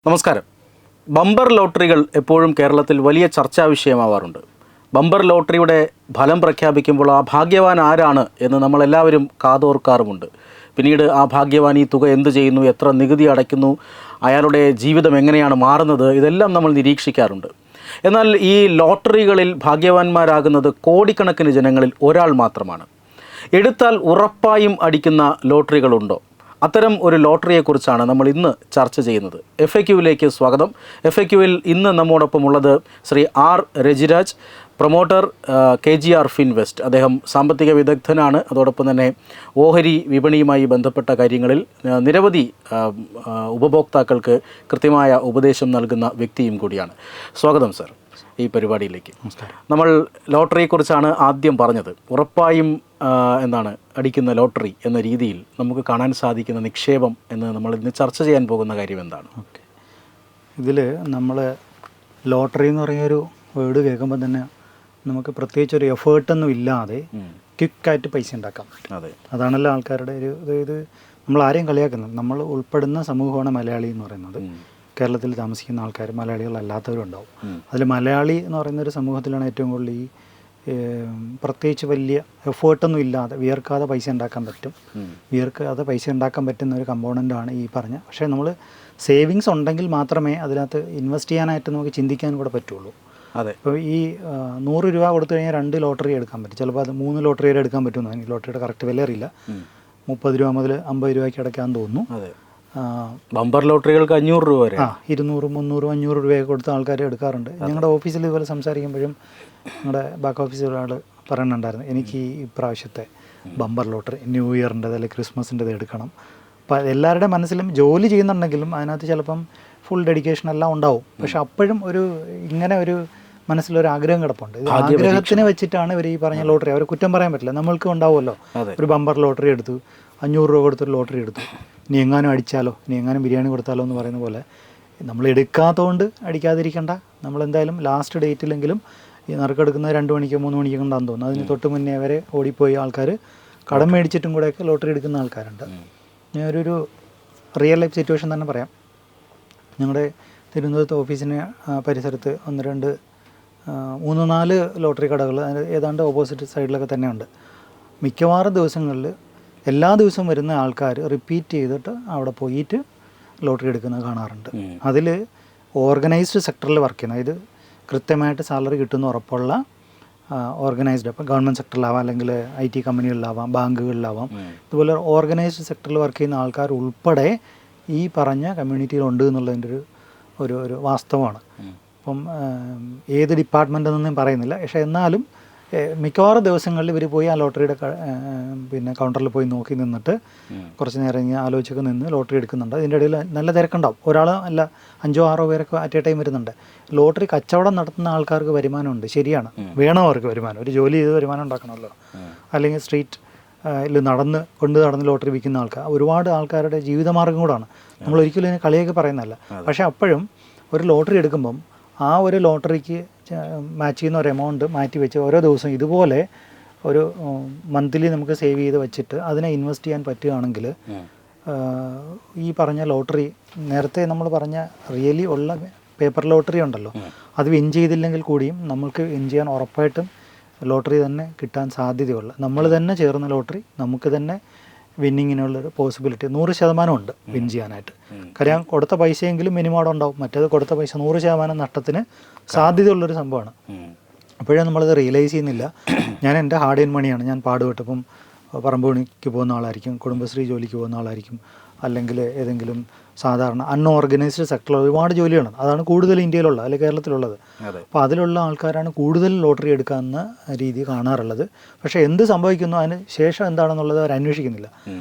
നമസ്കാരം. ബമ്പർ ലോട്ടറികൾ എപ്പോഴും കേരളത്തിൽ വലിയ ചർച്ചാ വിഷയമാവാറുണ്ട്. ബമ്പർ ലോട്ടറിയുടെ ഫലം പ്രഖ്യാപിക്കുമ്പോൾ ആ ഭാഗ്യവാൻ ആരാണ് എന്ന് നമ്മളെല്ലാവരും കാതോർക്കാറുമുണ്ട്. പിന്നീട് ആ ഭാഗ്യവാൻ ഈ തുക എന്തു ചെയ്യുന്നു, എത്ര നികുതി അടയ്ക്കുന്നു, അയാളുടെ ജീവിതം എങ്ങനെയാണ് മാറുന്നത്, ഇതെല്ലാം നമ്മൾ നിരീക്ഷിക്കാറുണ്ട്. എന്നാൽ ഈ ലോട്ടറികളിൽ ഭാഗ്യവാന്മാരാകുന്നത് കോടിക്കണക്കിന് ജനങ്ങളിൽ ഒരാൾ മാത്രമാണ്. എടുത്താൽ ഉറപ്പായും അടിക്കുന്ന ലോട്ടറികളുണ്ടോ? അത്തരം ഒരു ലോട്ടറിയെക്കുറിച്ചാണ് നമ്മൾ ഇന്ന് ചർച്ച ചെയ്യുന്നത്. FAQവിലേക്ക് സ്വാഗതം. FAQവിൽ ഇന്ന് നമ്മോടൊപ്പം ഉള്ളത് Shri R. Rajiraj, promoter, KGR Finvest. അദ്ദേഹം സാമ്പത്തിക വിദഗ്ധനാണ്. അതോടൊപ്പം തന്നെ ഓഹരി വിപണിയുമായി ബന്ധപ്പെട്ട കാര്യങ്ങളിൽ നിരവധി ഉപഭോക്താക്കൾക്ക് കൃത്യമായ ഉപദേശം നൽകുന്ന വ്യക്തിയും കൂടിയാണ്. സ്വാഗതം സർ ഈ പരിപാടിയിലേക്ക്. നമസ്കാരം. നമ്മൾ ലോട്ടറിയെക്കുറിച്ചാണ് ആദ്യം പറഞ്ഞത്. ഉറപ്പായും അടിക്കുന്ന ലോട്ടറി എന്ന രീതിയിൽ നമുക്ക് കാണാൻ സാധിക്കുന്ന നിക്ഷേപം എന്ന് നമ്മൾ ഇന്ന് ചർച്ച ചെയ്യാൻ പോകുന്ന കാര്യം എന്താണ്? ഓക്കെ, ഇതിൽ നമ്മൾ ലോട്ടറി എന്ന് പറയുന്നൊരു വേർഡ് കേൾക്കുമ്പോൾ തന്നെ നമുക്ക് പ്രത്യേകിച്ച് ഒരു എഫേർട്ടൊന്നും ഇല്ലാതെ ക്വിക്കായിട്ട് പൈസ ഉണ്ടാക്കാം. അതെ, അതാണല്ലോ ആൾക്കാരുടെ ഇത് നമ്മൾ ആരെയും കളിയാക്കുന്നത്. നമ്മൾ ഉൾപ്പെടുന്ന സമൂഹമാണ് മലയാളി എന്ന് പറയുന്നത്. കേരളത്തിൽ താമസിക്കുന്ന ആൾക്കാർ മലയാളികളല്ലാത്തവരും ഉണ്ടാവും. അതിൽ മലയാളി എന്ന് പറയുന്നൊരു സമൂഹത്തിലാണ് ഏറ്റവും കൂടുതൽ ഈ പ്രത്യേകിച്ച് വലിയ എഫേർട്ടൊന്നും ഇല്ലാതെ വിയർക്കാതെ പൈസ ഉണ്ടാക്കാൻ പറ്റും. വിയർക്കാതെ പൈസ ഉണ്ടാക്കാൻ പറ്റുന്ന ഒരു കമ്പോണൻ്റാണ് ഈ പറഞ്ഞ. പക്ഷേ നമ്മൾ സേവിങ്സ് ഉണ്ടെങ്കിൽ മാത്രമേ അതിനകത്ത് ഇൻവെസ്റ്റ് ചെയ്യാനായിട്ട് നമുക്ക് ചിന്തിക്കാൻ കൂടെ പറ്റുള്ളൂ. അതെ, ഇപ്പോൾ ഈ 100 രൂപ കൊടുത്തു കഴിഞ്ഞാൽ 2 ലോട്ടറി എടുക്കാൻ പറ്റും. ചിലപ്പോൾ അത് 3 ലോട്ടറി വരെ എടുക്കാൻ പറ്റുമെന്ന്. എനിക്ക് ലോട്ടറിയുടെ കറക്റ്റ് വില അറിയില്ല. 30 രൂപ മുതൽ 50 രൂപയ്ക്ക് അടയ്ക്കാൻ തോന്നുന്നു. അതെ, ബമ്പർ ലോട്ടറികൾക്ക് 500 രൂപ വരെ 200, 300, 500 രൂപയൊക്കെ കൊടുത്ത് ആൾക്കാർ എടുക്കാറുണ്ട്. ഞങ്ങളുടെ ഓഫീസിൽ ഇതുപോലെ സംസാരിക്കുമ്പോഴും ഞങ്ങളുടെ ബാക്ക് ഓഫീസിൽ ഒരാൾ പറയുന്നുണ്ടായിരുന്നു, എനിക്ക് ഈ പ്രാവശ്യത്തെ ബമ്പർ ലോട്ടറി ന്യൂ ഇയറിൻ്റെത് അല്ലെങ്കിൽ ക്രിസ്മസിൻ്റെത് എടുക്കണം. അപ്പോൾ എല്ലാവരുടെ മനസ്സിലും ജോലി ചെയ്യുന്നുണ്ടെങ്കിലും അതിനകത്ത് ചിലപ്പം ഫുൾ ഡെഡിക്കേഷൻ എല്ലാം ഉണ്ടാവും. പക്ഷെ അപ്പോഴും ഇങ്ങനെ ഒരു മനസ്സിലൊരു ആഗ്രഹം കിടപ്പുണ്ട്. ആഗ്രഹത്തിന് വെച്ചിട്ടാണ് ഇവർ ഈ പറഞ്ഞ ലോട്ടറി. അവരെ കുറ്റം പറയാൻ പറ്റില്ല. നമ്മൾക്ക് ഉണ്ടാവുമല്ലോ, ഒരു ബമ്പർ ലോട്ടറി എടുത്തു, 500 രൂപ കൊടുത്തൊരു ലോട്ടറി എടുത്തു, ഇനി എങ്ങാനും അടിച്ചാലോ, ഇനി എങ്ങാനും ബിരിയാണി കൊടുത്താലോ എന്ന് പറയുന്ന പോലെ നമ്മൾ എടുക്കാത്തതുകൊണ്ട് അടിക്കാതിരിക്കേണ്ട. നമ്മളെന്തായാലും ലാസ്റ്റ് ഡേറ്റിലെങ്കിലും ഈ നറുക്കെടുക്കുന്ന 2 മണിക്കോ 3 മണിക്കോ കൊണ്ടാന്ന് തോന്നുന്നു. അതിന് തൊട്ട് മുന്നേ വരെ ഓടിപ്പോയി ആൾക്കാർ കടം മേടിച്ചിട്ടും കൂടെയൊക്കെ ലോട്ടറി എടുക്കുന്ന ആൾക്കാരുണ്ട്. ഞാനൊരു റിയൽ ലൈഫ് സിറ്റുവേഷൻ തന്നെ പറയാം. ഞങ്ങളുടെ തിരുവനന്തപുരത്ത് ഓഫീസിന് പരിസരത്ത് 1, 2, 3, 4 ലോട്ടറി കടകൾ ഏതാണ്ട് ഓപ്പോസിറ്റ് സൈഡിലൊക്കെ തന്നെ ഉണ്ട്. മിക്കവാറും ദിവസങ്ങളിൽ എല്ലാ ദിവസവും വരുന്ന ആൾക്കാർ റിപ്പീറ്റ് ചെയ്തിട്ട് അവിടെ പോയിട്ട് ലോട്ടറി എടുക്കുന്നത് കാണാറുണ്ട്. അതിൽ ഓർഗനൈസ്ഡ് സെക്ടറിൽ വർക്ക് ചെയ്യുന്ന, ഇത് കൃത്യമായിട്ട് സാലറി കിട്ടുന്ന ഉറപ്പുള്ള ഓർഗനൈസ്ഡ്, ഇപ്പോൾ ഗവൺമെൻറ് സെക്ടറിലാവാം, അല്ലെങ്കിൽ IT കമ്പനികളിലാവാം, ബാങ്കുകളിലാവാം, ഇതുപോലെ ഓർഗനൈസ്ഡ് സെക്ടറിൽ വർക്ക് ചെയ്യുന്ന ആൾക്കാർ ഉൾപ്പെടെ ഈ പറഞ്ഞ കമ്മ്യൂണിറ്റിയിലുണ്ട് എന്നുള്ളതിൻ്റെ ഒരു വാസ്തവമാണ്. അപ്പം ഏത് ഡിപ്പാർട്ട്മെൻ്റ് എന്നൊന്നും പറയുന്നില്ല. പക്ഷേ എന്നാലും മിക്കവാറും ദിവസങ്ങളിൽ ഇവർ പോയി ആ ലോട്ടറിയുടെ കൗണ്ടറിൽ പോയി നോക്കി നിന്നിട്ട് കുറച്ച് നേരം ഇങ്ങനെ ആലോചിച്ചൊക്കെ നിന്ന് ലോട്ടറി എടുക്കുന്നുണ്ട്. ഇതിൻ്റെ ഇടയിൽ നല്ല തിരക്കുണ്ടാവും. ഒരാൾ അല്ല 5, 6 പേരൊക്കെ അറ്റ് എ ടൈം വരുന്നുണ്ട്. ലോട്ടറി കച്ചവടം നടത്തുന്ന ആൾക്കാർക്ക് വരുമാനമുണ്ട്, ശരിയാണ്, വേണം അവർക്ക് വരുമാനം. ഒരു ജോലി ചെയ്ത് വരുമാനം ഉണ്ടാക്കണമല്ലോ. അല്ലെങ്കിൽ സ്ട്രീറ്റ് നടന്ന് ലോട്ടറി വിൽക്കുന്ന ആൾക്കാർ, ഒരുപാട് ആൾക്കാരുടെ ജീവിതമാർഗ്ഗം കൂടാണ്. നമ്മൾ ഒരിക്കലും ഇതിനെ കളിയൊക്കെ പറയുന്നതല്ല. പക്ഷേ അപ്പോഴും ഒരു ലോട്ടറി എടുക്കുമ്പം ആ ഒരു ലോട്ടറിക്ക് മാച്ച് ചെയ്യുന്ന ഒരു എമൗണ്ട് മാറ്റി വെച്ച് ഓരോ ദിവസവും ഇതുപോലെ ഒരു മന്ത്ലി നമുക്ക് സേവ് ചെയ്ത് വെച്ചിട്ട് അതിനെ ഇൻവെസ്റ്റ് ചെയ്യാൻ പറ്റുകയാണെങ്കിൽ ഈ പറഞ്ഞ ലോട്ടറി, നേരത്തെ നമ്മൾ പറഞ്ഞ റിയലി ഉള്ള പേപ്പർ ലോട്ടറി ഉണ്ടല്ലോ, അത് വിൻ ചെയ്തില്ലെങ്കിൽ കൂടിയും നമ്മൾക്ക് വിൻ ചെയ്യാൻ ഉറപ്പായിട്ടും ലോട്ടറി തന്നെ കിട്ടാൻ സാധ്യതയുള്ള, നമ്മൾ തന്നെ ചേർന്ന ലോട്ടറി നമുക്ക് തന്നെ വിന്നിങ്ങിനുള്ളൊരു പോസിബിലിറ്റി 100% ഉണ്ട് വിൻ ചെയ്യാനായിട്ട്. കാര്യം കൊടുത്ത പൈസയെങ്കിലും മിനിമം അവിടെ ഉണ്ടാവും. മറ്റേത് കൊടുത്ത പൈസ 100% നഷ്ടത്തിന് സാധ്യതയുള്ളൊരു സംഭവമാണ്. അപ്പോഴേ നമ്മളത് റിയലൈസ് ചെയ്യുന്നില്ല. ഞാൻ എൻ്റെ ഹാർഡ് ഏൺ മണിയാണ് ഞാൻ പാടുപെട്ടപ്പം പറമ്പ് പണിക്ക് പോകുന്ന ആളായിരിക്കും, കുടുംബശ്രീ ജോലിക്ക് പോകുന്ന ആളായിരിക്കും, അല്ലെങ്കിൽ ഏതെങ്കിലും സാധാരണ അൺഓർഗനൈസ്ഡ് സെക്ടറിൽ ഒരുപാട് ജോലിയാണ്. അതാണ് കൂടുതൽ ഇന്ത്യയിലുള്ളത് അല്ലെങ്കിൽ കേരളത്തിലുള്ളത്. അപ്പോൾ അതിലുള്ള ആൾക്കാരാണ് കൂടുതൽ ലോട്ടറി എടുക്കാവുന്ന രീതി കാണാറുള്ളത്. പക്ഷേ എന്ത് സംഭവിക്കുന്നു അതിന് ശേഷം എന്താണെന്നുള്ളത് അവർ അന്വേഷിക്കുന്നില്ല.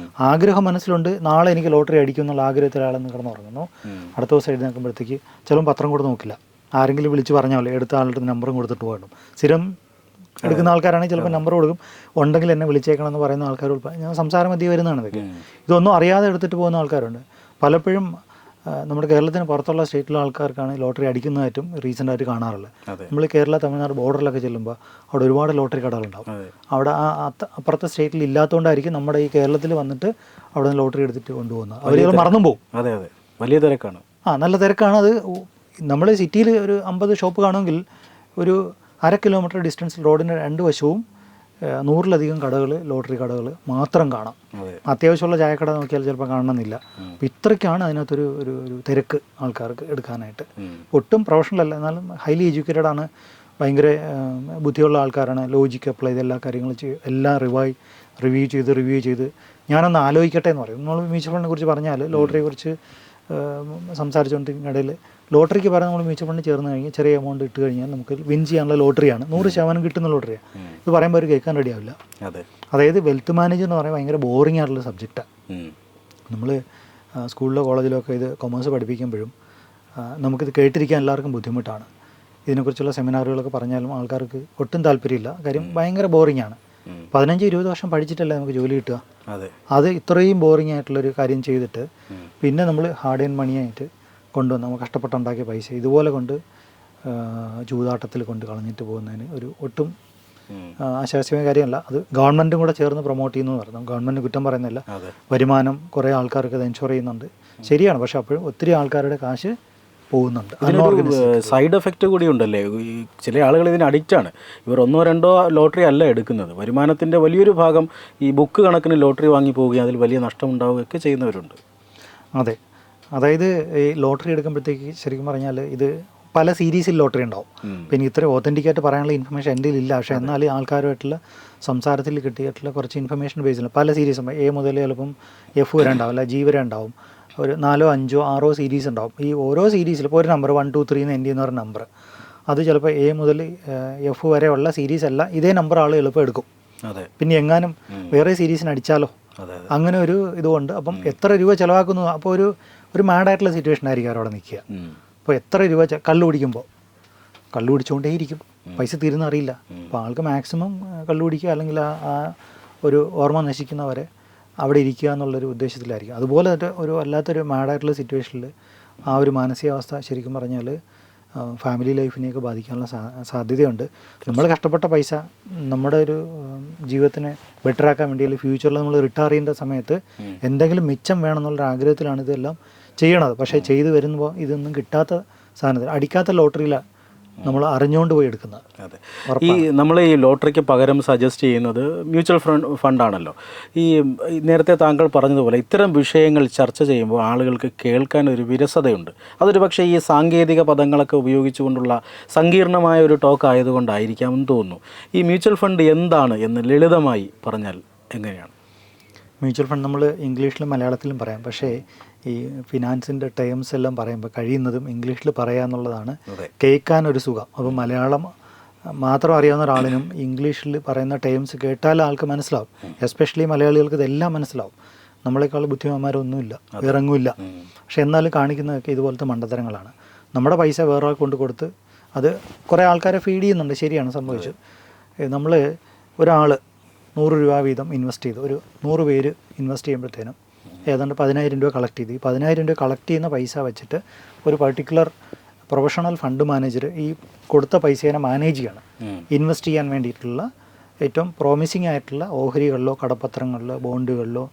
ആഗ്രഹം മനസ്സിലുണ്ട്, നാളെ എനിക്ക് ലോട്ടറി അടിക്കും എന്നുള്ള ആഗ്രഹത്തിൽ ആളെന്ന് കിടന്നുറങ്ങുന്നു. അടുത്ത ദിവസം എഴുതി നോക്കുമ്പോഴത്തേക്ക് ചിലപ്പോൾ പത്രം കൂടെ നോക്കില്ല, ആരെങ്കിലും വിളിച്ച് പറഞ്ഞാൽ എടുത്ത ആളുടെ നമ്പറും കൊടുത്തിട്ട് പോകണം. സ്ഥിരം എടുക്കുന്ന ആൾക്കാരാണെങ്കിൽ ചിലപ്പോൾ നമ്പർ കൊടുക്കും, ഉണ്ടെങ്കിൽ എന്നെ വിളിച്ചേക്കണം എന്ന് പറയുന്ന ആൾക്കാർ ഞാൻ സംസാരം മധ്യേ വരുന്നതാണ് ഇതൊക്കെ. ഇതൊന്നും അറിയാതെ എടുത്തിട്ട് പോകുന്ന ആൾക്കാരുണ്ട്. പലപ്പോഴും നമ്മുടെ കേരളത്തിന് പുറത്തുള്ള സ്റ്റേറ്റിലെ ആൾക്കാർക്കാണ് ലോട്ടറി അടിക്കുന്നതായിട്ടും റീസെൻ്റായിട്ട് കാണാറുള്ളത്. നമ്മൾ കേരള തമിഴ്നാട് ബോർഡറിലൊക്കെ ചെല്ലുമ്പോൾ അവിടെ ഒരുപാട് ലോട്ടറി കടകളുണ്ടാവും. അവിടെ അപ്പുറത്തെ സ്റ്റേറ്റിൽ ഇല്ലാത്തതുകൊണ്ടായിരിക്കും നമ്മുടെ ഈ കേരളത്തിൽ വന്നിട്ട് അവിടെ നിന്ന് ലോട്ടറി എടുത്തിട്ട് കൊണ്ടുപോകുന്നത്. അവർ മറന്നും പോകും. അതെ, വലിയ തിരക്കാണ്. നല്ല തിരക്കാണ്. അത് നമ്മൾ സിറ്റിയിൽ ഒരു 50 ഷോപ്പ് കാണുമെങ്കിൽ ഒരു 1/2 കിലോമീറ്റർ ഡിസ്റ്റൻസിൽ റോഡിൻ്റെ 2 വശവും 100-ലധികം കടകൾ, ലോട്ടറി കടകൾ മാത്രം കാണാം. അത്യാവശ്യമുള്ള ചായക്കട നോക്കിയാൽ ചിലപ്പോൾ കാണണമെന്നില്ല. അപ്പോൾ ഇത്രയ്ക്കാണ് അതിനകത്തൊരു ഒരു ഒരു തിരക്ക് ആൾക്കാർക്ക് എടുക്കാനായിട്ട്. ഒട്ടും പ്രൊഫഷണൽ അല്ല, എന്നാലും ഹൈലി എഡ്യൂക്കേറ്റഡ് ആണ്, ഭയങ്കര ബുദ്ധിയുള്ള ആൾക്കാരാണ്. ലോജിക്ക് അപ്ലൈ ചെയ്ത് എല്ലാ കാര്യങ്ങളും എല്ലാം റിവ്യൂ ചെയ്ത് ഞാനൊന്ന് ആലോചിക്കട്ടെ എന്ന് പറയും. നമ്മൾ മ്യൂച്വൽ ഫണ്ടിനെ കുറിച്ച് പറഞ്ഞാൽ, ലോട്ടറിയെ കുറിച്ച് സംസാരിച്ചുകൊണ്ടിരിക്കുന്ന ഇടയിൽ ലോട്ടറിക്ക് പറഞ്ഞാൽ നമ്മൾ മ്യൂച്വൽ ഫണ്ട് ചേർന്ന് കഴിഞ്ഞാൽ ചെറിയ എമൗണ്ട് ഇട്ട് കഴിഞ്ഞാൽ നമുക്ക് വിൻ ചെയ്യാനുള്ള ലോട്ടറിയാണ്, 100% കിട്ടുന്ന ലോട്ടറിയാണ്. ഇത് പറയുമ്പോൾ അവർ കേൾക്കാൻ റെഡിയാവില്ല. അതായത് വെൽത്ത് മാനേജ് എന്ന് പറയുമ്പോൾ ഭയങ്കര ബോറിംഗ് ആയിട്ടുള്ള സബ്ജക്റ്റാണ്. നമ്മൾ സ്കൂളിലോ കോളേജിലോ ഒക്കെ ഇത് കൊമേഴ്സ് പഠിപ്പിക്കുമ്പോഴും നമുക്കിത് കേട്ടിരിക്കാൻ എല്ലാവർക്കും ബുദ്ധിമുട്ടാണ്. ഇതിനെക്കുറിച്ചുള്ള സെമിനാറുകളൊക്കെ പറഞ്ഞാലും ആൾക്കാർക്ക് ഒട്ടും താല്പര്യമില്ല. കാര്യം ഭയങ്കര ബോറിംഗ് ആണ്. 15-20 വർഷം പഠിച്ചിട്ടല്ലേ നമുക്ക് ജോലി കിട്ടുക. അത് ഇത്രയും ബോറിംഗ് ആയിട്ടുള്ളൊരു കാര്യം ചെയ്തിട്ട് പിന്നെ നമ്മൾ ഹാർഡ് ആൻഡ് മണിയായിട്ട് കൊണ്ടുവന്ന് നമ്മൾ കഷ്ടപ്പെട്ടുണ്ടാക്കിയ പൈസ ഇതുപോലെ കൊണ്ട് ചൂതാട്ടത്തിൽ കൊണ്ട് കളഞ്ഞിട്ട് പോകുന്നതിന് ഒരു ഒട്ടും ആശാസ്യമായ കാര്യമല്ല. അത് ഗവൺമെൻറ്റും കൂടെ ചേർന്ന് പ്രൊമോട്ട് ചെയ്യുന്നു എന്ന് പറഞ്ഞു. ഗവൺമെൻറ് കുറ്റം പറയുന്നില്ല. വരുമാനം കുറേ ആൾക്കാർക്ക് അത് എൻഷുർ ചെയ്യുന്നുണ്ട്, ശരിയാണ്. പക്ഷെ അപ്പോഴും ഒത്തിരി ആൾക്കാരുടെ കാശ് പോകുന്നുണ്ട്. സൈഡ് എഫക്റ്റ് കൂടി ഉണ്ടല്ലേ. ചില ആളുകൾ ഇതിന് അഡിക്റ്റാണ്. ഇവർ 1-2 ലോട്ടറി അല്ല എടുക്കുന്നത്, വരുമാനത്തിൻ്റെ വലിയൊരു ഭാഗം ഈ ബുക്ക് കണക്കിന് ലോട്ടറി വാങ്ങി പോവുകയും അതിൽ വലിയ നഷ്ടമുണ്ടാവുകയൊക്കെ ചെയ്യുന്നവരുണ്ട്. അതെ, അതായത് ഈ ലോട്ടറി എടുക്കുമ്പോഴത്തേക്ക് ശരിക്കും പറഞ്ഞാൽ ഇത് പല സീരീസിൽ ലോട്ടറി ഉണ്ടാവും. പിന്നെ ഇത്ര ഓതൻറ്റിക്കായിട്ട് പറയാനുള്ള ഇൻഫർമേഷൻ എൻ്റെ ഇല്ല. പക്ഷേ എന്നാൽ ആൾക്കാരുമായിട്ടുള്ള സംസാരത്തിൽ കിട്ടിയിട്ടുള്ള കുറച്ച് ഇൻഫർമേഷൻ ബേസിൽ പല സീരീസ് ഉണ്ടാവും. എ മുതൽ ചിലപ്പം F വരെ ഉണ്ടാവും, അല്ല G വരെ ഉണ്ടാവും. ഒരു 4, 5, 6 സീരീസ് ഉണ്ടാവും. ഈ ഓരോ സീരീസിൽ ഇപ്പോൾ ഒരു നമ്പർ 1, 2, 3 എന്ന് പറഞ്ഞ നമ്പർ, അത് ചിലപ്പോൾ A മുതൽ F വരെയുള്ള സീരീസ് അല്ല, ഇതേ നമ്പർ ആൾ എളുപ്പം എടുക്കും. പിന്നെ എങ്ങാനും വേറെ സീരീസിന് അടിച്ചാലോ, അങ്ങനെ ഒരു ഇതുകൊണ്ട്. അപ്പം എത്ര രൂപ ചിലവാക്കുന്നു, അപ്പോൾ ഒരു മാഡായിട്ടുള്ള സിറ്റുവേഷൻ ആയിരിക്കും അവിടെ നിൽക്കുക. അപ്പോൾ എത്ര രൂപ കള്ളു കുടിച്ചുകൊണ്ടേയിരിക്കും, പൈസ തീരുന്ന അറിയില്ല. അപ്പോൾ ആൾക്ക് മാക്സിമം കള്ളു കുടിക്കുക, അല്ലെങ്കിൽ ആ ഒരു ഓർമ്മ നശിക്കുന്നവരെ അവിടെ ഇരിക്കുക എന്നുള്ളൊരു ഉദ്ദേശത്തിലായിരിക്കും. അതുപോലെ ഒരു വല്ലാത്തൊരു മാഡായിട്ടുള്ള സിറ്റുവേഷനിൽ ആ ഒരു മാനസികാവസ്ഥ ശരിക്കും പറഞ്ഞാൽ ഫാമിലി ലൈഫിനെയൊക്കെ ബാധിക്കാനുള്ള സാധ്യതയുണ്ട്. നമ്മൾ കഷ്ടപ്പെട്ട പൈസ നമ്മുടെ ഒരു ജീവിതത്തിനെ ബെറ്ററാക്കാൻ വേണ്ടി, അല്ലെങ്കിൽ ഫ്യൂച്ചറിൽ നമ്മൾ റിട്ടയർ ചെയ്യേണ്ട സമയത്ത് എന്തെങ്കിലും മിച്ചം വേണമെന്നുള്ള ആഗ്രഹത്തിലാണ് ഇതെല്ലാം ചെയ്യണത്. പക്ഷേ ചെയ്തു വരുമ്പോൾ ഇതൊന്നും കിട്ടാത്ത സാധനത്തിൽ, അടിക്കാത്ത ലോട്ടറിയിലാണ് നമ്മൾ അറിഞ്ഞുകൊണ്ട് പോയി എടുക്കുന്നത്. അതെ, ഈ നമ്മൾ ഈ ലോട്ടറിക്ക് പകരം സജസ്റ്റ് ചെയ്യുന്നത് മ്യൂച്വൽ ഫണ്ടാണല്ലോ. ഈ നേരത്തെ താങ്കൾ പറഞ്ഞതുപോലെ ഇത്തരം വിഷയങ്ങൾ ചർച്ച ചെയ്യുമ്പോൾ ആളുകൾക്ക് കേൾക്കാൻ ഒരു വിരസതയുണ്ട്. അതൊരു പക്ഷേ ഈ സാങ്കേതിക പദങ്ങളൊക്കെ ഉപയോഗിച്ചുകൊണ്ടുള്ള സങ്കീർണമായ ഒരു ടോക്ക് ആയതുകൊണ്ടായിരിക്കാമെന്ന് തോന്നുന്നു. ഈ മ്യൂച്വൽ ഫണ്ട് എന്താണ് എന്ന് ലളിതമായി പറഞ്ഞാൽ എങ്ങനെയാണ്? മ്യൂച്വൽ ഫണ്ട് നമ്മൾ ഇംഗ്ലീഷിലും മലയാളത്തിലും പറയാം. പക്ഷേ ഈ ഫിനാൻസിൻ്റെ ടേംസ് എല്ലാം പറയുമ്പോൾ കഴിയുന്നതും ഇംഗ്ലീഷിൽ പറയുക എന്നുള്ളതാണ് കേൾക്കാനൊരു സുഖം. അപ്പോൾ മലയാളം മാത്രം അറിയാവുന്ന ഒരാളിനും ഇംഗ്ലീഷിൽ പറയുന്ന ടേംസ് കേട്ടാൽ ആൾക്ക് മനസ്സിലാവും. എസ്പെഷ്യലി മലയാളികൾക്ക് ഇതെല്ലാം മനസ്സിലാവും. നമ്മളെക്കാൾ ബുദ്ധിമാന്മാരൊന്നുമില്ല, ഇറങ്ങുമില്ല. പക്ഷെ എന്നാലും കാണിക്കുന്നതൊക്കെ ഇതുപോലത്തെ മണ്ടത്തരങ്ങളാണ്. നമ്മുടെ പൈസ വേറെ ആൾ കൊണ്ട് കൊടുത്ത് അത് കുറേ ആൾക്കാരെ ഫീഡ് ചെയ്യുന്നുണ്ട്, ശരിയാണ് സംഭവിച്ചു. നമ്മൾ ഒരാൾ 100 രൂപ വീതം ഇൻവെസ്റ്റ് ചെയ്ത് ഒരു 100 പേര് ഇൻവെസ്റ്റ് ചെയ്യുമ്പോഴത്തേനും ഏതാണ്ട് 10,000 രൂപ കളക്ട് ചെയ്ത്, ഈ 10,000 രൂപ കളക്ട് ചെയ്യുന്ന പൈസ വെച്ചിട്ട് ഒരു പർട്ടിക്കുലർ പ്രൊഫഷണൽ ഫണ്ട് മാനേജർ ഈ കൊടുത്ത പൈസേനെ മാനേജ് ചെയ്യണം. ഇൻവെസ്റ്റ് ചെയ്യാൻ വേണ്ടിയിട്ടുള്ള ഏറ്റവും പ്രോമിസിങ് ആയിട്ടുള്ള ഓഹരികളിലോ കടപ്പത്രങ്ങളിലോ ബോണ്ടുകളിലോ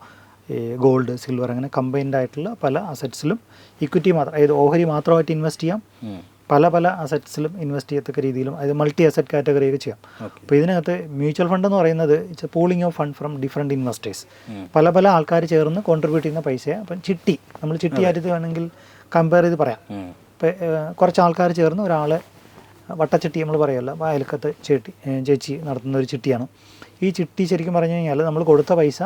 ഗോൾഡ്, സിൽവർ, അങ്ങനെ കമ്പൈൻഡ് ആയിട്ടുള്ള പല അസറ്റ്സിലും ഇക്വിറ്റി മാത്രം, അതായത് ഓഹരി മാത്രമായിട്ട് ഇൻവെസ്റ്റ് ചെയ്യാം, പല അസറ്റ്സിലും ഇൻവെസ്റ്റ് ചെയ്യത്തക്ക രീതിയിലും, അതായത് മൾട്ടി അസറ്റ് കാറ്റഗറിയൊക്കെ ചെയ്യാം. അപ്പോൾ ഇതിനകത്ത് മ്യൂച്വൽ ഫണ്ട് എന്ന് പറയുന്നത് it's A pooling of fund from different investors. പല ആൾക്കാർ ചേർന്ന് കോൺട്രിബ്യൂട്ട് ചെയ്യുന്ന പൈസയാണ്. അപ്പം നമ്മൾ ചിട്ടിയായിട്ട് വേണമെങ്കിൽ കമ്പയർ ചെയ്ത് പറയാം. ഇപ്പോൾ കുറച്ച് ആൾക്കാർ ചേർന്ന് ഒരാളെ വട്ടച്ചിട്ടി നമ്മൾ പറയുമല്ലോ, അയൽക്കത്ത് ചേച്ചി നടത്തുന്ന ഒരു ചിട്ടിയാണ്. ഈ ചിട്ടി ശരിക്കും പറഞ്ഞു കഴിഞ്ഞാൽ നമ്മൾ കൊടുത്ത പൈസ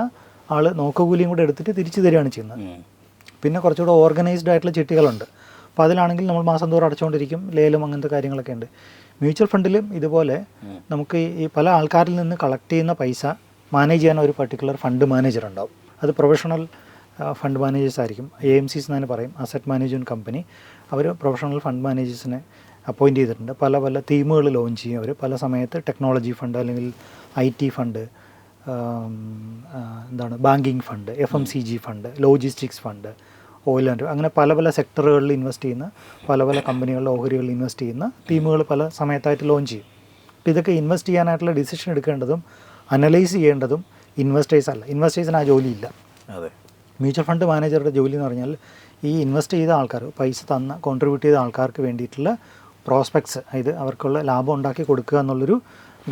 ആൾ നോക്കുകൂലിയും കൂടെ എടുത്തിട്ട് തിരിച്ചു തരികയാണ് ചെയ്യുന്നത്. പിന്നെ കുറച്ചുകൂടെ ഓർഗനൈസ്ഡ് ആയിട്ടുള്ള ചിട്ടികളുണ്ട്. അപ്പോൾ അതിലാണെങ്കിൽ നമ്മൾ മാസം തോറും അടച്ചുകൊണ്ടിരിക്കും, ലേലം അങ്ങനത്തെ കാര്യങ്ങളൊക്കെ ഉണ്ട്. മ്യൂച്വൽ ഫണ്ടിലും ഇതുപോലെ നമുക്ക് ഈ പല ആൾക്കാരിൽ നിന്ന് കളക്ട് ചെയ്യുന്ന പൈസ മാനേജ് ചെയ്യാൻ ഒരു പർട്ടിക്കുലർ ഫണ്ട് മാനേജർ ഉണ്ടാവും. അത് പ്രൊഫഷണൽ ഫണ്ട് മാനേജേഴ്സ് ആയിരിക്കും. AMCs എന്ന് തന്നെ പറയും, അസറ്റ് മാനേജ്മെൻറ്റ് കമ്പനി. അവർ പ്രൊഫഷണൽ ഫണ്ട് മാനേജേഴ്സിനെ അപ്പോയിൻറ്റ് ചെയ്തിട്ടുണ്ട്. പല തീമുകൾ ലോഞ്ച് ചെയ്യും അവർ. പല സമയത്ത് ടെക്നോളജി ഫണ്ട്, അല്ലെങ്കിൽ IT fund, banking fund, FMCG fund, logistics fund, oil and അങ്ങനെ പല സെക്ടറുകളിൽ ഇൻവെസ്റ്റ് ചെയ്യുന്ന പല കമ്പനികളിലെ ഓഹരികളിൽ ഇൻവെസ്റ്റ് ചെയ്യുന്ന ടീമുകൾ പല സമയത്തായിട്ട് ലോഞ്ച് ചെയ്യും. അപ്പോൾ ഇതൊക്കെ ഇൻവെസ്റ്റ് ചെയ്യാനായിട്ടുള്ള ഡിസിഷൻ എടുക്കേണ്ടതും അനലൈസ് ചെയ്യേണ്ടതും ഇൻവെസ്റ്റേഴ്സ് അല്ല. ഇൻവെസ്റ്റേഴ്സിന് ആ ജോലിയില്ല. അതെ, മ്യൂച്വൽ ഫണ്ട് മാനേജറുടെ ജോലി എന്ന് പറഞ്ഞാൽ ഈ ഇൻവെസ്റ്റ് ചെയ്ത ആൾക്കാർ, പൈസ കോൺട്രിബ്യൂട്ട് ചെയ്ത ആൾക്കാർക്ക് വേണ്ടിയിട്ടുള്ള പ്രോസ്പെക്ട്സ്, അതായത് അവർക്കുള്ള ലാഭം ഉണ്ടാക്കി കൊടുക്കുക എന്നുള്ളൊരു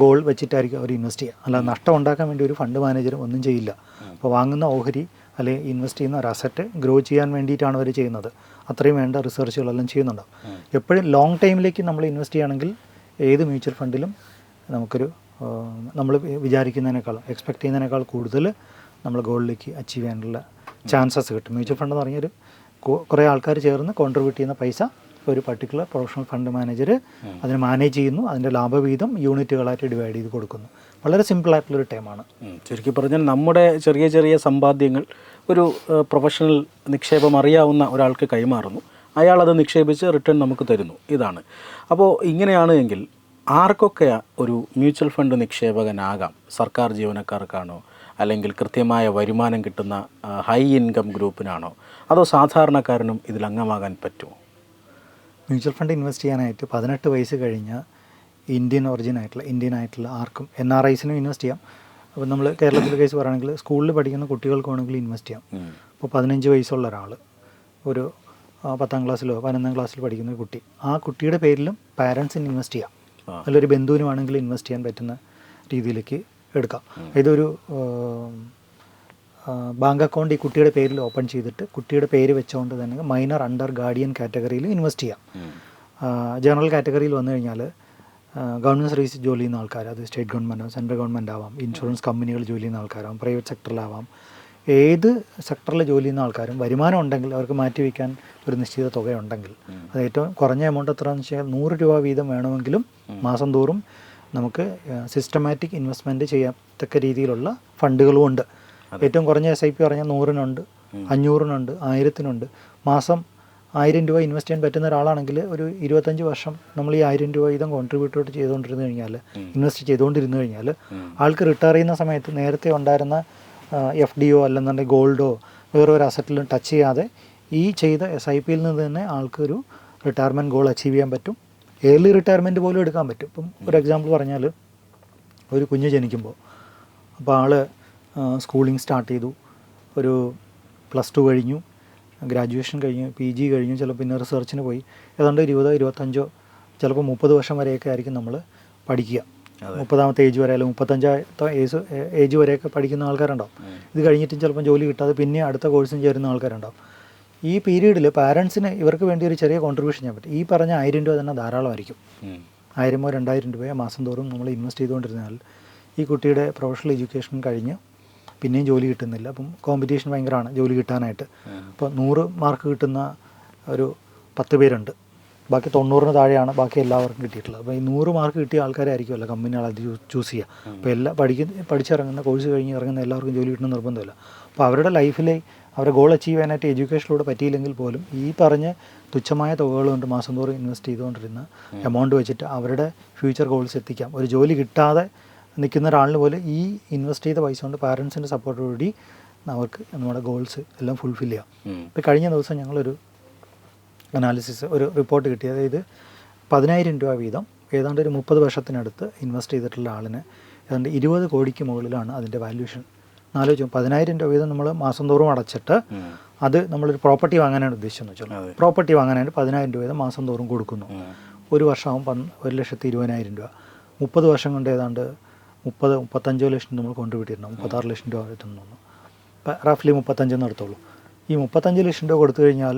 ഗോൾ വെച്ചിട്ടായിരിക്കും അവർ ഇൻവെസ്റ്റ് ചെയ്യുക. അല്ല നഷ്ടം ഉണ്ടാക്കാൻ വേണ്ടി ഒരു ഫണ്ട് മാനേജറും ഒന്നും ചെയ്യില്ല. അപ്പോൾ വാങ്ങുന്ന ഓഹരി അല്ലെങ്കിൽ ഇൻവെസ്റ്റ് ചെയ്യുന്ന ഒരു അസറ്റ് ഗ്രോ ചെയ്യാൻ വേണ്ടിയിട്ടാണ് അവർ ചെയ്യുന്നത്. അത്രയും വേണ്ട റിസർച്ചുകളെല്ലാം ചെയ്യുന്നുണ്ടാവും. എപ്പോഴും ലോങ് ടൈമിലേക്ക് നമ്മൾ ഇൻവെസ്റ്റ് ചെയ്യുകയാണെങ്കിൽ ഏത് മ്യൂച്വൽ ഫണ്ടിലും നമുക്കൊരു നമ്മൾ വിചാരിക്കുന്നതിനേക്കാളും എക്സ്പെക്റ്റ് ചെയ്യുന്നതിനേക്കാൾ കൂടുതൽ നമ്മൾ ഗോളിലേക്ക് അച്ചീവ് ചെയ്യാനുള്ള ചാൻസസ് കിട്ടും. മ്യൂച്വൽ ഫണ്ട് എന്ന് പറഞ്ഞൊരു കുറേ ആൾക്കാർ ചേർന്ന് കോൺട്രിബ്യൂട്ട് ചെയ്യുന്ന പൈസ ഒരു പർട്ടിക്കുലർ പ്രൊഫഷണൽ ഫണ്ട് മാനേജർ അതിനെ മാനേജ് ചെയ്യുന്നു. അതിൻ്റെ ലാഭവിഹിതം യൂണിറ്റുകളായിട്ട് ഡിവൈഡ് ചെയ്ത് കൊടുക്കുന്നു. വളരെ സിമ്പിളായിട്ടുള്ളൊരു ടൈമാണ്. ചുരുക്കി പറഞ്ഞാൽ നമ്മുടെ ചെറിയ ചെറിയ സമ്പാദ്യങ്ങൾ ഒരു പ്രൊഫഷണൽ നിക്ഷേപം അറിയാവുന്ന ഒരാൾക്ക് കൈമാറുന്നു. അയാളത് നിക്ഷേപിച്ച് റിട്ടേൺ നമുക്ക് തരുന്നു. ഇതാണ്. അപ്പോൾ ഇങ്ങനെയാണ് എങ്കിൽ ആർക്കൊക്കെ ഒരു മ്യൂച്വൽ ഫണ്ട് നിക്ഷേപകനാകാം? സർക്കാർ ജീവനക്കാർക്കാണോ, അല്ലെങ്കിൽ കൃത്യമായ വരുമാനം കിട്ടുന്ന ഹൈ ഇൻകം ഗ്രൂപ്പിനാണോ, അതോ സാധാരണക്കാരനും ഇതിൽ അംഗമാകാൻ പറ്റുമോ? മ്യൂച്വൽ ഫണ്ട് ഇൻവെസ്റ്റ് ചെയ്യാനായിട്ട് 18 വയസ്സ് കഴിഞ്ഞ ഇന്ത്യൻ ആയിട്ടുള്ള ആർക്കും, NRIസിനും ഇൻവെസ്റ്റ് ചെയ്യാം. അപ്പോൾ നമ്മൾ കേരളത്തിലെ കേസ് പറയുകയാണെങ്കിൽ സ്കൂളിൽ പഠിക്കുന്ന കുട്ടികൾക്ക് വേണമെങ്കിൽ ഇൻവെസ്റ്റ് ചെയ്യാം. ഇപ്പോൾ 15 വയസ്സുള്ള ഒരാൾ, ഒരു 10ാം ക്ലാസ്സിലോ 11ാം ക്ലാസ്സിൽ പഠിക്കുന്ന ഒരു കുട്ടി, ആ കുട്ടിയുടെ പേരിലും പാരൻസിന് ഇൻവെസ്റ്റ് ചെയ്യാം. അതിലൊരു ബന്ധുവിന് വേണമെങ്കിൽ ഇൻവെസ്റ്റ് ചെയ്യാൻ പറ്റുന്ന രീതിയിലേക്ക് എടുക്കാം. ഇതൊരു ബാങ്ക് അക്കൗണ്ട് ഈ കുട്ടിയുടെ പേരിൽ ഓപ്പൺ ചെയ്തിട്ട് കുട്ടിയുടെ പേര് വെച്ചുകൊണ്ട് തന്നെ മൈനർ അണ്ടർ ഗാർഡിയൻ കാറ്റഗറിയിൽ ഇൻവെസ്റ്റ് ചെയ്യാം. ജനറൽ കാറ്റഗറിയിൽ വന്നു കഴിഞ്ഞാൽ ഗവൺമെൻറ് സർവീസ് ജോലി ചെയ്യുന്ന ആൾക്കാർ, അത് സ്റ്റേറ്റ് ഗവൺമെൻറ്, സെൻട്രൽ ഗവൺമെൻറ് ആവാം, ഇൻഷുറൻസ് കമ്പനികൾ ജോലി ചെയ്യുന്ന ആൾക്കാരാവാം, പ്രൈവറ്റ് സെക്ടറിലാവാം. ഏത് സെക്ടറിൽ ജോലി ചെയ്യുന്ന ആൾക്കാരും വരുമാനം ഉണ്ടെങ്കിൽ, അവർക്ക് മാറ്റിവെക്കാൻ ഒരു നിശ്ചിത തുകയുണ്ടെങ്കിൽ, അത് ഏറ്റവും കുറഞ്ഞ എമൗണ്ട് എത്രയാണെന്ന് വെച്ചാൽ 100 രൂപ വീതം വേണമെങ്കിലും മാസം തോറും നമുക്ക് സിസ്റ്റമാറ്റിക് ഇൻവെസ്റ്റ്മെൻറ്റ് ചെയ്യത്തക്ക രീതിയിലുള്ള ഫണ്ടുകളും ഉണ്ട്. ഏറ്റവും കുറഞ്ഞ SIP പറഞ്ഞാൽ 100-നുണ്ട്, 500-നുണ്ട്, 1000-നുണ്ട്. മാസം 1000 രൂപ ഇൻവെസ്റ്റ് ചെയ്യാൻ പറ്റുന്ന ഒരാളാണെങ്കിൽ ഒരു 25 വർഷം നമ്മൾ ഈ 1000 രൂപ വീതം കോൺട്രിബ്യൂട്ട് ചെയ്തുകൊണ്ടിരുന്നു കഴിഞ്ഞാൽ, ഇൻവെസ്റ്റ് ചെയ്തുകൊണ്ടിരുന്നു കഴിഞ്ഞാൽ, ആൾക്ക് റിട്ടയർ ചെയ്യുന്ന സമയത്ത് നേരത്തെ ഉണ്ടായിരുന്ന FDയോ അല്ലെന്നുണ്ടെങ്കിൽ ഗോൾഡോ വേറൊരു അസറ്റിലും ടച്ച് ചെയ്യാതെ ഈ ചെയ്ത SIPയിൽ നിന്ന് തന്നെ ആൾക്കൊരു റിട്ടയർമെൻറ്റ് ഗോൾ അച്ചീവ് ചെയ്യാൻ പറ്റും. ഏർലി റിട്ടയർമെൻറ്റ് പോലും എടുക്കാൻ പറ്റും. ഇപ്പം ഒരു എക്സാമ്പിൾ പറഞ്ഞാൽ, ഒരു കുഞ്ഞ് ജനിക്കുമ്പോൾ അപ്പോൾ ആൾ സ്കൂളിംഗ് സ്റ്റാർട്ട് ചെയ്തു, ഒരു +2 കഴിഞ്ഞു, ഗ്രാജുവേഷൻ കഴിഞ്ഞു, PG കഴിഞ്ഞു, ചിലപ്പോൾ പിന്നെ റിസർച്ചിന് പോയി, ഏതാണ്ട് 20-25 ചിലപ്പോൾ 30 വർഷം വരെയൊക്കെ ആയിരിക്കും നമ്മൾ പഠിക്കുക. 30ാമത്തെ ഏജ് വരെ അല്ലെങ്കിൽ 35ാമത്തെ ഏജ് വരെയൊക്കെ പഠിക്കുന്ന ആൾക്കാരുണ്ടാവും. ഇത് കഴിഞ്ഞിട്ടും ചിലപ്പോൾ ജോലി കിട്ടാതെ പിന്നെ അടുത്ത കോഴ്സിന് ചേരുന്ന ആൾക്കാരുണ്ടാവും. ഈ പീരീഡിൽ പാരൻസിന് ഇവർക്ക് വേണ്ടി ഒരു ചെറിയ കോൺട്രിബ്യൂഷൻ ചെയ്യാൻ പറ്റും. ഈ പറഞ്ഞ 1000 രൂപ തന്നെ ധാരാളമായിരിക്കും. 1000-ഓ 2000 രൂപയോ മാസം തോറും നമ്മൾ ഇൻവെസ്റ്റ് ചെയ്തുകൊണ്ടിരുന്നാൽ ഈ കുട്ടിയുടെ പ്രൊഫഷണൽ എഡ്യൂക്കേഷൻ കഴിഞ്ഞ് പിന്നെയും ജോലി കിട്ടുന്നില്ല. അപ്പം കോമ്പറ്റീഷൻ ഭയങ്കരമാണ് ജോലി കിട്ടാനായിട്ട്. അപ്പോൾ 100 മാർക്ക് കിട്ടുന്ന ഒരു 10 പേരുണ്ട്, ബാക്കി 90-ന് താഴെയാണ് ബാക്കി എല്ലാവർക്കും കിട്ടിയിട്ടുള്ളത്. അപ്പോൾ ഈ 100 മാർക്ക് കിട്ടിയ ആൾക്കാരെ ആയിരിക്കുമല്ലോ കമ്പനികൾ അത് ചൂസ് ചെയ്യുക. അപ്പോൾ പഠിച്ചിറങ്ങുന്ന കോഴ്സ് കഴിഞ്ഞ് ഇറങ്ങുന്ന എല്ലാവർക്കും ജോലി കിട്ടുന്ന നിർബന്ധമില്ല. അപ്പോൾ അവരുടെ ലൈഫിലെ അവരുടെ ഗോൾ അച്ചീവ് ചെയ്യാനായിട്ട് എഡ്യൂക്കേഷനിലൂടെ പറ്റിയില്ലെങ്കിൽ പോലും ഈ പറഞ്ഞ തുച്ഛമായ തുകകൾ കൊണ്ട് മാസം തോറും ഇൻവെസ്റ്റ് ചെയ്തുകൊണ്ടിരുന്ന എമൗണ്ട് വെച്ചിട്ട് അവരുടെ ഫ്യൂച്ചർ ഗോൾസ് എത്തിക്കാം. ഒരു ജോലി കിട്ടാതെ നിൽക്കുന്ന ഒരാളിന് പോലെ ഈ ഇൻവെസ്റ്റ് ചെയ്ത പൈസ കൊണ്ട് പാരൻസിൻ്റെ സപ്പോർട്ടോടുകൂടി അവർക്ക് നമ്മുടെ ഗോൾസ് എല്ലാം ഫുൾഫിൽ ചെയ്യാം. ഇപ്പോൾ കഴിഞ്ഞ ദിവസം ഞങ്ങളൊരു അനാലിസിസ്, ഒരു റിപ്പോർട്ട് കിട്ടി. അതായത് 10,000 രൂപ വീതം ഏതാണ്ട് ഒരു 30 വർഷത്തിനടുത്ത് ഇൻവെസ്റ്റ് ചെയ്തിട്ടുള്ള ആളിന് ഏതാണ്ട് 20 കോടിക്ക് മുകളിലാണ് അതിൻ്റെ വാല്യൂഷൻ. ആലോചിച്ചു, 10,000 രൂപ വീതം നമ്മൾ മാസം തോറും അടച്ചിട്ട് അത് നമ്മളൊരു പ്രോപ്പർട്ടി വാങ്ങാനാണ് ഉദ്ദേശിച്ചെന്ന് വെച്ചാൽ, പ്രോപ്പർട്ടി വാങ്ങാനായിട്ട് 10,000 രൂപ വീതം മാസം തോറും കൊടുക്കുന്നു. ഒരു വർഷമാകുമ്പോൾ 1,20,000 രൂപ. 30 വർഷം കൊണ്ട് ഏതാണ്ട് 30-35 ലക്ഷം നമ്മൾ കോൺട്രിബ്യൂട്ട് ചെയ്യണം. 36 ലക്ഷം രൂപ എത്തുന്നു. ഇപ്പം റഫ്ലി 35 നടത്തുള്ളൂ. ഈ 35 ലക്ഷം രൂപ കൊടുത്തു കഴിഞ്ഞാൽ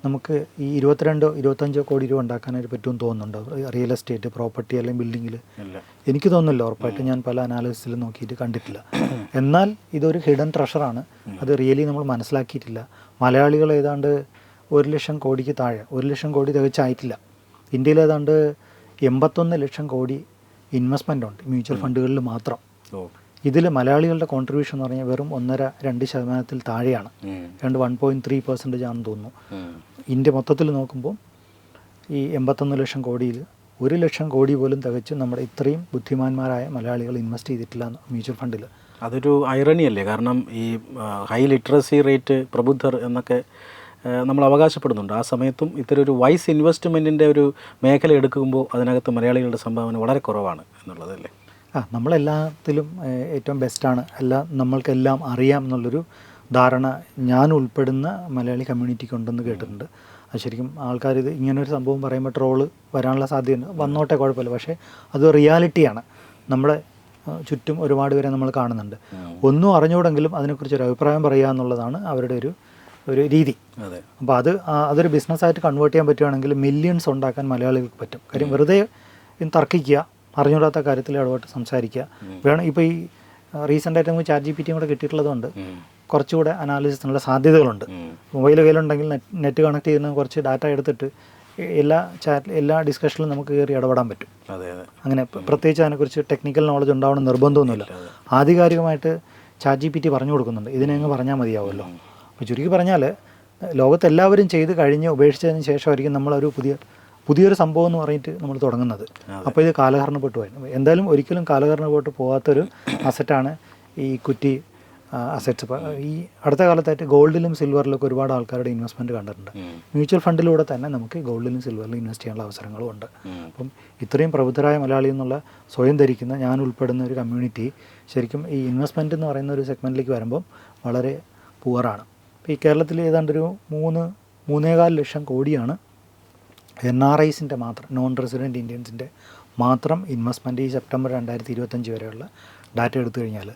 നമുക്ക് ഈ 22-25 കോടി രൂപ ഉണ്ടാക്കാനായിട്ട് പറ്റുമെന്ന് തോന്നുന്നുണ്ടോ? റിയൽ എസ്റ്റേറ്റ്, പ്രോപ്പർട്ടി അല്ലെങ്കിൽ ബിൽഡിങ്ങിൽ എനിക്ക് തോന്നുന്നില്ല. ഉറപ്പായിട്ട് ഞാൻ പല അനാലിസിസിൽ നോക്കിയിട്ട് കണ്ടിട്ടില്ല. എന്നാൽ ഇതൊരു ഹിഡൻ ട്രഷറാണ്. അത് റിയലി നമ്മൾ മനസ്സിലാക്കിയിട്ടില്ല. മലയാളികൾ ഏതാണ്ട് 1 ലക്ഷം കോടിക്ക് താഴെ, 1 ലക്ഷം കോടി തികച്ചായിട്ടില്ല. ഇന്ത്യയിൽ ഏതാണ്ട് 81 ലക്ഷം കോടി ഇൻവെസ്റ്റ്മെൻ്റ് ഉണ്ട് മ്യൂച്വൽ ഫണ്ടുകളിൽ മാത്രം. ഇതിൽ മലയാളികളുടെ കോൺട്രിബ്യൂഷൻ എന്ന് പറഞ്ഞാൽ വെറും 1.5-2% താഴെയാണ്. ഏതാണ്ട് 1.3% ആണെന്ന് തോന്നുന്നു. ഇന്ത്യ മൊത്തത്തിൽ നോക്കുമ്പോൾ ഈ 81 ലക്ഷം കോടിയിൽ 1 ലക്ഷം കോടി പോലും തികച്ച് നമ്മുടെ ഇത്രയും ബുദ്ധിമാന്മാരായ മലയാളികൾ ഇൻവെസ്റ്റ് ചെയ്തിട്ടില്ല മ്യൂച്വൽ ഫണ്ടിൽ. അതൊരു ഐറണി അല്ലേ? കാരണം ഈ ഹൈ ലിറ്ററസി റേറ്റ്, പ്രബുദ്ധർ എന്നൊക്കെ നമ്മൾ അവകാശപ്പെടുന്നുണ്ട്. ആ സമയത്തും ഇത്തരം ഒരു വൈസ് ഇൻവെസ്റ്റ്മെൻറ്റിൻ്റെ ഒരു മേഖല എടുക്കുമ്പോൾ അതിനകത്ത് മലയാളികളുടെ സംഭാവന വളരെ കുറവാണ് എന്നുള്ളതല്ലേ? നമ്മളെല്ലാത്തിലും ഏറ്റവും ബെസ്റ്റാണ്, നമ്മൾക്കെല്ലാം അറിയാം എന്നുള്ളൊരു ധാരണ ഞാൻ ഉൾപ്പെടുന്ന മലയാളി കമ്മ്യൂണിറ്റിക്ക് ഉണ്ടെന്ന് കേട്ടിട്ടുണ്ട്. അത് ശരിക്കും ആൾക്കാർ ഇത് ഇങ്ങനൊരു സംഭവം പറയുമ്പോൾ ട്രോള് വരാനുള്ള സാധ്യതയുണ്ട്. വന്നോട്ടെ, കുഴപ്പമില്ല. പക്ഷേ അത് റിയാലിറ്റിയാണ്. നമ്മുടെ ചുറ്റും ഒരുപാട് പേരെ നമ്മൾ കാണുന്നുണ്ട്. ഒന്നും അറിഞ്ഞുകൂടെങ്കിലും അതിനെക്കുറിച്ചൊരു അഭിപ്രായം പറയുക എന്നുള്ളതാണ് അവരുടെ ഒരു രീതി. അപ്പോൾ അതൊരു ബിസിനസ്സായിട്ട് കൺവേർട്ട് ചെയ്യാൻ പറ്റുകയാണെങ്കിൽ മില്യൺസ് ഉണ്ടാക്കാൻ മലയാളികൾക്ക് പറ്റും. കാര്യം വെറുതെ തർക്കിക്കുക, അറിഞ്ഞൂടാത്ത കാര്യത്തിൽ ഇടപെട്ട് സംസാരിക്കുക വേണം. ഇപ്പോൾ ഈ റീസെൻ്റായിട്ട് നമുക്ക് ChatGPT കൂടെ കിട്ടിയിട്ടുള്ളതുകൊണ്ട് കുറച്ചുകൂടെ അനാലിസിസിനുള്ള സാധ്യതകളുണ്ട്. മൊബൈൽ കയ്യിലുണ്ടെങ്കിൽ നെറ്റ് കണക്ട് ചെയ്യുന്ന കുറച്ച് ഡാറ്റ എടുത്തിട്ട് എല്ലാ ഡിസ്കഷനിലും നമുക്ക് കയറി ഇടപെടാൻ പറ്റും. അങ്ങനെ പ്രത്യേകിച്ച് അതിനെക്കുറിച്ച് ടെക്നിക്കൽ നോളജ് ഉണ്ടാവണം നിർബന്ധമൊന്നുമില്ല. ആധികാരികമായിട്ട് ChatGPT പറഞ്ഞു കൊടുക്കുന്നുണ്ട്, ഇതിനെ അങ്ങ് പറഞ്ഞാൽ മതിയാവുമല്ലോ. അപ്പോൾ ചുരുക്കി പറഞ്ഞാൽ ലോകത്തെല്ലാവരും ചെയ്ത് കഴിഞ്ഞ് ഉപേക്ഷിച്ചതിന് ശേഷമായിരിക്കും നമ്മളൊരു പുതിയൊരു സംഭവം എന്ന് പറഞ്ഞിട്ട് നമ്മൾ തുടങ്ങുന്നത്. അപ്പോൾ ഇത് കാലഹരണപ്പെട്ടു പോയി. എന്തായാലും ഒരിക്കലും കാലഹരണപ്പെട്ട് പോകാത്തൊരു അസറ്റാണ് ഈ ഇക്വിറ്റി അസറ്റ്സ്. ഈ അടുത്ത കാലത്തായിട്ട് ഗോൾഡിലും സിൽവറിലൊക്കെ ഒരുപാട് ആൾക്കാരുടെ ഇൻവെസ്റ്റ്മെൻറ്റ് കണ്ടിട്ടുണ്ട്. മ്യൂച്വൽ ഫണ്ടിലൂടെ തന്നെ നമുക്ക് ഗോൾഡിലും സിൽവറിലും ഇൻവെസ്റ്റ് ചെയ്യാനുള്ള അവസരങ്ങളും ഉണ്ട്. അപ്പം ഇത്രയും പ്രബുദ്ധരായ മലയാളി എന്നുള്ള സ്വയം ധരിക്കുന്ന ഞാൻ ഉൾപ്പെടുന്ന ഒരു കമ്മ്യൂണിറ്റി ശരിക്കും ഈ ഇൻവെസ്റ്റ്മെൻറ്റ് എന്ന് പറയുന്ന ഒരു സെഗ്മെൻറ്റിലേക്ക് വരുമ്പം വളരെ പുവറാണ്. ഇപ്പോൾ ഈ കേരളത്തിൽ ഏതാണ്ടൊരു 3.4 ലക്ഷം കോടിയാണ് NRIസിൻ്റെ മാത്രം, നോൺ റെസിഡൻറ്റ് ഇന്ത്യൻസിൻ്റെ മാത്രം ഇൻവെസ്റ്റ്മെൻറ്റ് ഈ സെപ്റ്റംബർ 2025 വരെയുള്ള ഡാറ്റ എടുത്തു കഴിഞ്ഞാൽ.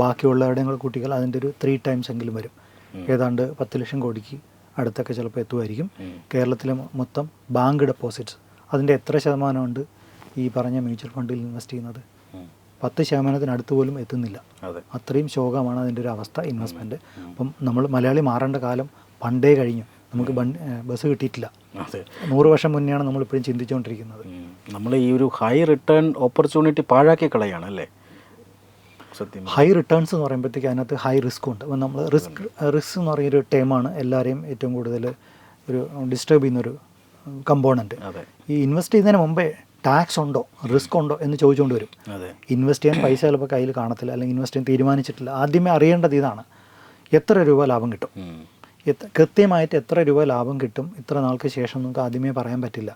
ബാക്കിയുള്ളവരുടെയും കൂടെ കുട്ടികൾ അതിൻ്റെ ഒരു 3 times എങ്കിലും വരും. ഏതാണ്ട് 10 ലക്ഷം കോടിക്ക് അടുത്തൊക്കെ ചിലപ്പോൾ എത്തുമായിരിക്കും. കേരളത്തിലെ മൊത്തം ബാങ്ക് ഡെപ്പോസിറ്റ്സ് അതിൻ്റെ എത്ര ശതമാനമുണ്ട് ഈ പറഞ്ഞ മ്യൂച്വൽ ഫണ്ടിൽ ഇൻവെസ്റ്റ് ചെയ്യുന്നത്? 10% അടുത്ത് പോലും എത്തുന്നില്ല. അത്രയും ശോകമാണ് അതിൻ്റെ ഒരു അവസ്ഥ, ഇൻവെസ്റ്റ്മെൻറ്റ്. അപ്പം നമ്മൾ മലയാളി മാറേണ്ട കാലം പണ്ടേ കഴിഞ്ഞു. നമുക്ക് ബസ് കിട്ടിയിട്ടില്ല. 100 വർഷം മുന്നെയാണ് നമ്മളിപ്പോഴും ചിന്തിച്ചുകൊണ്ടിരിക്കുന്നത്. നമ്മൾ ഈ ഒരു ഹൈ റിട്ടേൺ ഓപ്പർച്യൂണിറ്റി പാഴാക്കി കളയാണ് അല്ലേ? സത്യം. ഹൈ റിട്ടേൺസ് എന്ന് പറയുമ്പോഴത്തേക്ക് അതിനകത്ത് ഹൈ റിസ്ക്കും ഉണ്ട്. അപ്പം നമ്മൾ റിസ്ക് എന്ന് പറയുന്നൊരു ടേമാണ് എല്ലാവരെയും ഏറ്റവും കൂടുതൽ ഒരു ഡിസ്റ്റർബ് ചെയ്യുന്നൊരു കമ്പോണൻറ്റ്. ഈ ഇൻവെസ്റ്റ് ചെയ്യുന്നതിന് മുമ്പേ ടാക്സ് ഉണ്ടോ, റിസ്ക് ഉണ്ടോ എന്ന് ചോദിച്ചുകൊണ്ട് വരും. ഇൻവെസ്റ്റ് ചെയ്യാൻ പൈസ ചിലപ്പോൾ കയ്യിൽ കാണത്തില്ല, അല്ലെങ്കിൽ ഇൻവെസ്റ്റ് ചെയ്യാൻ തീരുമാനിച്ചിട്ടില്ല. ആദ്യമേ അറിയേണ്ടത് ഇതാണ്, എത്ര രൂപ ലാഭം കിട്ടും, കൃത്യമായിട്ട് എത്ര രൂപ ലാഭം കിട്ടും ഇത്ര നാൾക്ക് ശേഷം നമുക്ക് ആദ്യമേ പറയാൻ പറ്റില്ല.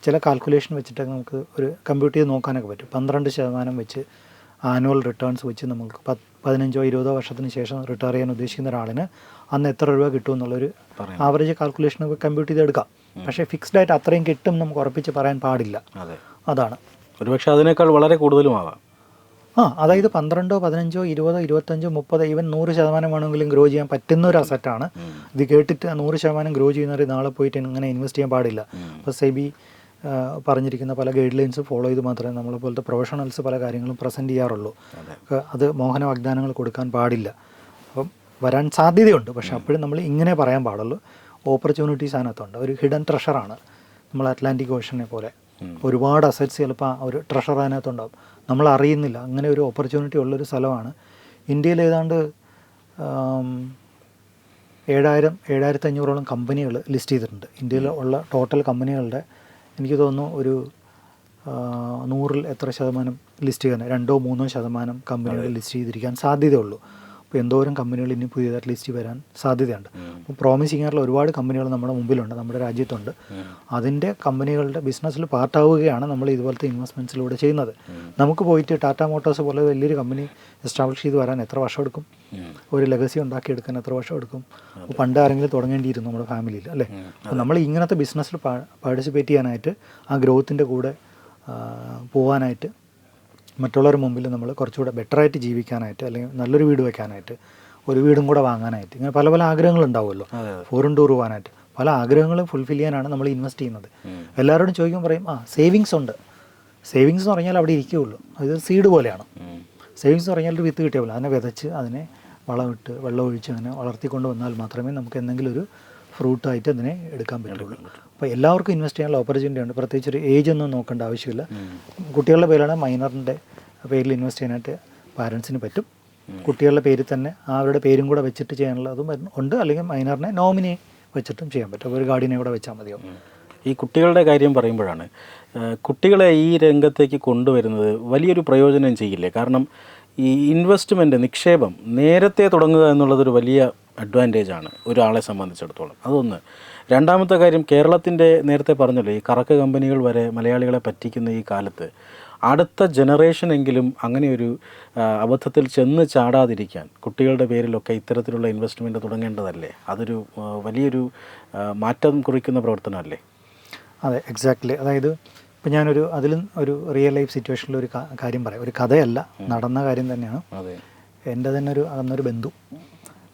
ചില കാൽക്കുലേഷൻ വെച്ചിട്ടൊക്കെ നമുക്ക് ഒരു കമ്പ്യൂട്ട് ചെയ്ത് നോക്കാനൊക്കെ പറ്റും. 12% വെച്ച് ആനുവൽ റിട്ടേൺസ് വെച്ച് നമുക്ക് 15-20 വർഷത്തിന് ശേഷം റിട്ടയർ ചെയ്യാൻ ഉദ്ദേശിക്കുന്ന ഒരാളിന് അന്ന് എത്ര രൂപ കിട്ടും എന്നുള്ളൊരു ആവറേജ് കാൽക്കുലേഷനൊക്കെ കമ്പ്യൂട്ട് ചെയ്തെടുക്കാം. പക്ഷേ ഫിക്സ്ഡ് ആയിട്ട് അത്രയും കിട്ടും നമുക്ക് ഉറപ്പിച്ച് പറയാൻ പാടില്ല. അതാണ്. ഒരുപക്ഷെ അതിനേക്കാൾ വളരെ കൂടുതലുമാവാം. അതായത് 12, 15, 20, 25, 30, ഈവൻ 100% വേണമെങ്കിലും ഗ്രോ ചെയ്യാൻ പറ്റുന്ന ഒരു അസറ്റാണ്. ഇത് കേട്ടിട്ട് 100% ഗ്രോ ചെയ്യുന്നവർ നാളെ പോയിട്ട് ഇങ്ങനെ ഇൻവെസ്റ്റ് ചെയ്യാൻ പാടില്ല. അപ്പോൾ സെബി പറഞ്ഞിരിക്കുന്ന പല ഗൈഡ് ലൈൻസ് ഫോളോ ചെയ്ത് മാത്രമേ നമ്മളെ പോലത്തെ പ്രൊഫഷണൽസ് പല കാര്യങ്ങളും പ്രസൻറ്റ് ചെയ്യാറുള്ളൂ. അത് മോഹന വാഗ്ദാനങ്ങൾ കൊടുക്കാൻ പാടില്ല. അപ്പം വരാൻ സാധ്യതയുണ്ട്, പക്ഷെ അപ്പോഴും നമ്മൾ ഇങ്ങനെ പറയാൻ പാടുള്ളൂ. ഓപ്പർച്യൂണിറ്റീസ് അതിനകത്തുണ്ട്. ഒരു ഹിഡൻ ട്രഷറാണ് നമ്മൾ അറ്റ്ലാന്റിക് ഓഷനെ പോലെ. ഒരുപാട് അസറ്റ്സ് ചിലപ്പോൾ ഒരു ട്രഷർ അതിനകത്തുണ്ടാകും, നമ്മൾ അറിയുന്നില്ല. അങ്ങനെ ഒരു ഓപ്പർച്യൂണിറ്റി ഉള്ളൊരു സ്ഥലമാണ്. ഇന്ത്യയിൽ ഏതാണ്ട് 7,500ഓളം കമ്പനികൾ ലിസ്റ്റ് ചെയ്തിട്ടുണ്ട്. ഇന്ത്യയിൽ ഉള്ള ടോട്ടൽ കമ്പനികളുടെ എനിക്ക് തോന്നുന്നു ഒരു 100-ൽ എത്ര ശതമാനം ലിസ്റ്റ് ചെയ്യാൻ, 2-3% കമ്പനികൾ ലിസ്റ്റ് ചെയ്തിരിക്കാൻ സാധ്യതയുള്ളൂ. അപ്പോൾ എന്തോരം കമ്പനികൾ ഇനി പുതിയതായിട്ട് ലിസ്റ്റ് വരാൻ സാധ്യതയുണ്ട്. അപ്പോൾ പ്രോമിസിംഗ് ആയിട്ടുള്ള ഒരുപാട് കമ്പനികൾ നമ്മുടെ മുമ്പിലുണ്ട്, നമ്മുടെ രാജ്യത്തുണ്ട്. അതിൻ്റെ കമ്പനികളുടെ ബിസിനസ്സിൽ പാർട്ടാവുകയാണ് നമ്മൾ ഇതുപോലത്തെ ഇൻവെസ്റ്റ്മെൻറ്റ്സിലൂടെ ചെയ്യുന്നത്. നമുക്ക് പോയിട്ട് ടാറ്റ മോട്ടോഴ്സ് പോലെ വലിയൊരു കമ്പനി എസ്റ്റാബ്ലിഷ് ചെയ്ത് വരാൻ എത്ര വർഷം എടുക്കും? ഒരു ലെഗസി ഉണ്ടാക്കിയെടുക്കാൻ എത്ര വർഷം എടുക്കും? അപ്പോൾ പണ്ട് ആരെങ്കിലും തുടങ്ങേണ്ടിയിരുന്നു നമ്മുടെ ഫാമിലിയിൽ, അല്ലേ? അപ്പോൾ നമ്മൾ ഇങ്ങനത്തെ ബിസിനസ്സിൽ പാർട്ടിസിപ്പേറ്റ് ചെയ്യാനായിട്ട്, ആ ഗ്രോത്തിൻ്റെ കൂടെ പോകാനായിട്ട്, മറ്റുള്ളവരുടെ മുമ്പിൽ നമ്മൾ കുറച്ചുകൂടെ ബെറ്ററായിട്ട് ജീവിക്കാനായിട്ട്, അല്ലെങ്കിൽ നല്ലൊരു വീട് വയ്ക്കാനായിട്ട്, ഒരു വീടും കൂടെ വാങ്ങാനായിട്ട്, ഇങ്ങനെ പല പല ആഗ്രഹങ്ങളുണ്ടാവുമല്ലോ. ഫോറിൻ ടൂർ പോകാനായിട്ട് പല ആഗ്രഹങ്ങളും ഫുൾഫിൽ ചെയ്യാനാണ് നമ്മൾ ഇൻവെസ്റ്റ് ചെയ്യുന്നത്. എല്ലാവരോടും ചോദിക്കുമ്പോൾ പറയും സേവിങ്സ് ഉണ്ട്. സേവിങ്സ് എന്ന് പറഞ്ഞാൽ അവിടെ ഇരിക്കുകയുള്ളൂ, അത് സീഡ് പോലെയാണ്. സേവിങ്സ് എന്ന് പറഞ്ഞാൽ ഒരു വിത്ത് കിട്ടിയ പോലെ അതിനെ വിതച്ച് അതിനെ വളമിട്ട് വെള്ളമൊഴിച്ച് അങ്ങനെ വളർത്തിക്കൊണ്ട് വന്നാൽ മാത്രമേ നമുക്ക് എന്തെങ്കിലും ഒരു ഫ്രൂട്ടായിട്ട് അതിനെ എടുക്കാൻ പറ്റുള്ളൂ. അപ്പോൾ എല്ലാവർക്കും ഇൻവെസ്റ്റ് ചെയ്യാനുള്ള ഓപ്പർച്യൂണിറ്റി ഉണ്ട്. പ്രത്യേകിച്ച് ഒരു ഏജ് ഒന്നും നോക്കേണ്ട ആവശ്യമില്ല. കുട്ടികളുടെ പേരാണ് മൈനറിൻ്റെ പേരിൽ ഇൻവെസ്റ്റ് ചെയ്യാനായിട്ട് പാരൻസിന് പറ്റും. കുട്ടികളുടെ പേരിൽ തന്നെ അവരുടെ പേരും കൂടെ വെച്ചിട്ട് ചെയ്യാനുള്ളതും ഉണ്ട്. അല്ലെങ്കിൽ മൈനറിനെ നോമിനി വെച്ചിട്ടും ചെയ്യാൻ പറ്റും. ഒരു ഗാർഡിയനെ കൂടെ വെച്ചാൽ മതിയോ. ഈ കുട്ടികളുടെ കാര്യം പറയുമ്പോഴാണ്, കുട്ടികളെ ഈ രംഗത്തേക്ക് കൊണ്ടുവരുന്നത് വലിയൊരു പ്രയോജനം ചെയ്യില്ലേ? കാരണം ഈ ഇൻവെസ്റ്റ്മെൻറ്റ്, നിക്ഷേപം നേരത്തെ തുടങ്ങുക എന്നുള്ളതൊരു വലിയ അഡ്വാൻറ്റേജാണ് ഒരാളെ സംബന്ധിച്ചിടത്തോളം. അതൊന്ന്. രണ്ടാമത്തെ കാര്യം, കേരളത്തിൻ്റെ നേരത്തെ പറഞ്ഞല്ലോ ഈ കറക്ക് കമ്പനികൾ വരെ മലയാളികളെ പറ്റിക്കുന്ന ഈ കാലത്ത് അടുത്ത ജനറേഷനെങ്കിലും അങ്ങനെയൊരു അബദ്ധത്തിൽ ചെന്ന് ചാടാതിരിക്കാൻ കുട്ടികളുടെ പേരിലൊക്കെ ഇത്തരത്തിലുള്ള ഇൻവെസ്റ്റ്മെൻറ്റ് തുടങ്ങേണ്ടതല്ലേ? അതൊരു വലിയൊരു മാറ്റം കുറിക്കുന്ന പ്രവർത്തനമല്ലേ? അതെ, എക്സാക്ട്ലി. അതായത് ഇപ്പം ഞാനൊരു അതിലും ഒരു റിയൽ ലൈഫ് സിറ്റുവേഷനിൽ ഒരു കാര്യം പറയാം. ഒരു കഥയല്ല, നടന്ന കാര്യം തന്നെയാണ്. അതെ. എൻ്റെ തന്നെ അന്നൊരു ബന്ധു,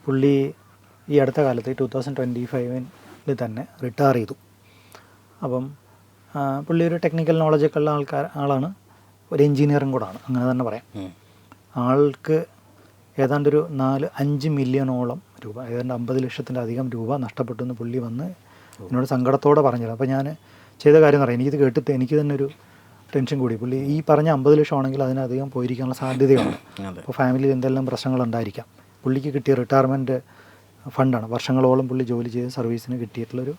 പുള്ളി ഈ അടുത്ത കാലത്ത് 2025 തന്നെ റിട്ടയർ ചെയ്തു. അപ്പം പുള്ളി ഒരു ടെക്നിക്കൽ നോളജൊക്കെ ഉള്ള ആളാണ്, ഒരു എൻജിനീയറും കൂടാണ്, അങ്ങനെ തന്നെ പറയാം. ആൾക്ക് ഏതാണ്ടൊരു 4-5 മില്യണോളം രൂപ, ഏതാണ്ട് 50 ലക്ഷത്തിൻ്റെ അധികം രൂപ നഷ്ടപ്പെട്ടു എന്ന് പുള്ളി വന്ന് എന്നോട് സങ്കടത്തോടെ പറഞ്ഞിരുന്നു. അപ്പോൾ ഞാൻ ചെയ്ത കാര്യം എന്ന് പറയാം, എനിക്കിത് കേട്ടിട്ട് എനിക്ക് തന്നെ ഒരു ടെൻഷൻ കൂടി. പുള്ളി ഈ പറഞ്ഞ 50 ലക്ഷം ആണെങ്കിൽ അതിനധികം പോയിരിക്കാനുള്ള സാധ്യതയുണ്ട്. അപ്പോൾ ഫാമിലിയിൽ എന്തെല്ലാം പ്രശ്നങ്ങളുണ്ടായിരിക്കാം. പുള്ളിക്ക് കിട്ടിയ റിട്ടയർമെൻറ്റ് ഫണ്ടാണ്, വർഷങ്ങളോളം പുള്ളി ജോലി ചെയ്ത് സർവീസിന് കിട്ടിയിട്ടുള്ളൊരു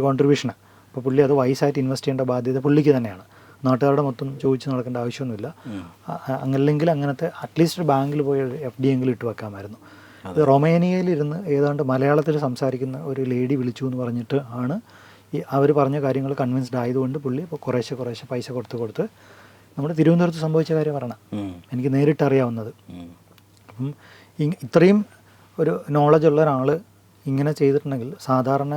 കോൺട്രിബ്യൂഷന്. അപ്പോൾ പുള്ളി അത് വൈസായിട്ട് ഇൻവെസ്റ്റ് ചെയ്യേണ്ട ബാധ്യത പുള്ളിക്ക് തന്നെയാണ്. നാട്ടുകാരുടെ മൊത്തം ചോദിച്ച് നടക്കേണ്ട ആവശ്യമൊന്നുമില്ല. അങ്ങനെങ്കിൽ അങ്ങനത്തെ അറ്റ്ലീസ്റ്റ് ഒരു ബാങ്കിൽ പോയി FD എങ്കിലും ഇട്ട് വെക്കാമായിരുന്നു. ഇത് റൊമേനിയയിലിരുന്ന് ഏതാണ്ട് മലയാളത്തിൽ സംസാരിക്കുന്ന ഒരു ലേഡി വിളിച്ചു എന്ന് പറഞ്ഞിട്ട് ആണ് അവർ പറഞ്ഞ കാര്യങ്ങൾ കൺവിൻസ്ഡ് ആയതുകൊണ്ട് പുള്ളി ഇപ്പോൾ കുറേശ്ശെ പൈസ കൊടുത്ത് നമ്മുടെ തിരുവനന്തപുരത്ത് സംഭവിച്ച കാര്യം പറയണം, എനിക്ക് നേരിട്ട് അറിയാവുന്നത്. അപ്പം ഇത്രയും ഒരു നോളജുള്ള ഒരാൾ ഇങ്ങനെ ചെയ്തിട്ടുണ്ടെങ്കിൽ, സാധാരണ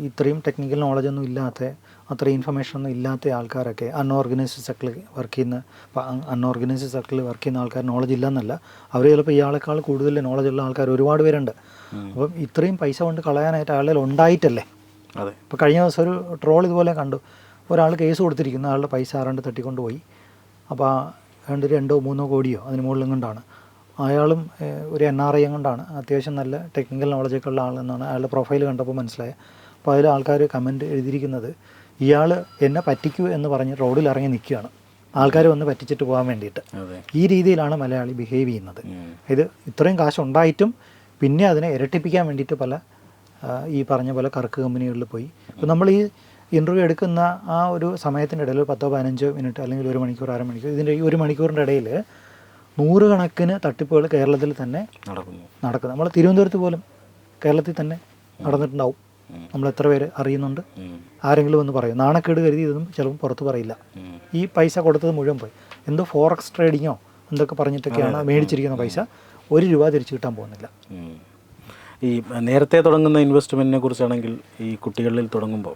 ഇത്രയും ടെക്നിക്കൽ നോളജൊന്നും ഇല്ലാത്ത, അത്രയും ഇൻഫർമേഷനൊന്നും ഇല്ലാത്ത ആൾക്കാരൊക്കെ അൺഓർഗനൈസ്ഡ് സർക്കിളിൽ വർക്ക് ചെയ്യുന്ന ആൾക്കാർ നോളജ് ഇല്ലയെന്നല്ല, അവർ ചിലപ്പോൾ ഇയാളെക്കാൾ കൂടുതൽ നോളജുള്ള ആൾക്കാർ ഒരുപാട് പേരുണ്ട്. അപ്പം ഇത്രയും പൈസ കൊണ്ട് കളയാനായിട്ട് ആളുകൾ ഉണ്ടായിട്ടല്ലേ. അതെ. ഇപ്പോൾ കഴിഞ്ഞ ദിവസം ഒരു ട്രോൾ ഇതുപോലെ കണ്ടു, ഒരാൾ കേസ് കൊടുത്തിരിക്കുന്നു, ആളുടെ പൈസ ആരാണ്ട് തട്ടിക്കൊണ്ട് പോയി. അപ്പോൾ ഏതാണ്ട് 2-3 കോടിയോ അതിന് മുകളിലും കൊണ്ടാണ്. അയാളും ഒരു NRI കൊണ്ടാണ്, അത്യാവശ്യം നല്ല ടെക്നിക്കൽ നോളജൊക്കെ ഉള്ള ആളെന്നാണ് അയാളുടെ പ്രൊഫൈൽ കണ്ടപ്പോൾ മനസ്സിലായത്. അപ്പോൾ അതിൽ ആൾക്കാർ കമൻറ്റ് എഴുതിയിരിക്കുന്നത്, ഇയാൾ എന്നെ പറ്റിക്കൂ എന്ന് പറഞ്ഞ് റോഡിൽ ഇറങ്ങി നിൽക്കുകയാണ്, ആൾക്കാർ വന്ന് പറ്റിച്ചിട്ട് പോകാൻ വേണ്ടിയിട്ട്. ഈ രീതിയിലാണ് മലയാളി ബിഹേവ് ചെയ്യുന്നത്. ഇത് ഇത്രയും കാശുണ്ടായിട്ടും പിന്നെ അതിനെ ഇരട്ടിപ്പിക്കാൻ വേണ്ടിയിട്ട് ഈ പറഞ്ഞ പോലെ കറക്ക് കമ്പനികളിൽ പോയി. ഇപ്പോൾ നമ്മൾ ഈ ഇൻ്റർവ്യൂ എടുക്കുന്ന ആ ഒരു സമയത്തിൻ്റെ ഇടയിൽ 10-15 മിനിറ്റ് അല്ലെങ്കിൽ 1 മണിക്കൂർ, അരമണിക്കൂർ, ഇതിൻ്റെ ഈ 1 മണിക്കൂറിൻ്റെ ഇടയിൽ 100 കണക്കിന് തട്ടിപ്പുകൾ കേരളത്തിൽ തന്നെ നടക്കുന്നു. നമ്മൾ തിരുവനന്തപുരത്ത് പോലും കേരളത്തിൽ തന്നെ നടന്നിട്ടുണ്ടാവും. നമ്മൾ എത്ര പേര് അറിയുന്നുണ്ട്? ആരെങ്കിലും ഒന്ന് പറയും, നാണക്കേട് കരുതി ഇതൊന്നും ചിലപ്പോൾ പുറത്ത് പറയില്ല. ഈ പൈസ കൊടുത്തത് മുഴുവൻ പോയി. എന്തോ ഫോറക്സ് ട്രേഡിങ്ങോ എന്തൊക്കെ പറഞ്ഞിട്ടൊക്കെയാണ് മേടിച്ചിരിക്കുന്ന പൈസ. 1 രൂപ തിരിച്ചു കിട്ടാൻ പോകുന്നില്ല. ഈ നേരത്തെ തുടങ്ങുന്ന ഇൻവെസ്റ്റ്മെൻറ്റിനെ കുറിച്ചാണെങ്കിൽ, ഈ കുട്ടികളിൽ തുടങ്ങുമ്പോൾ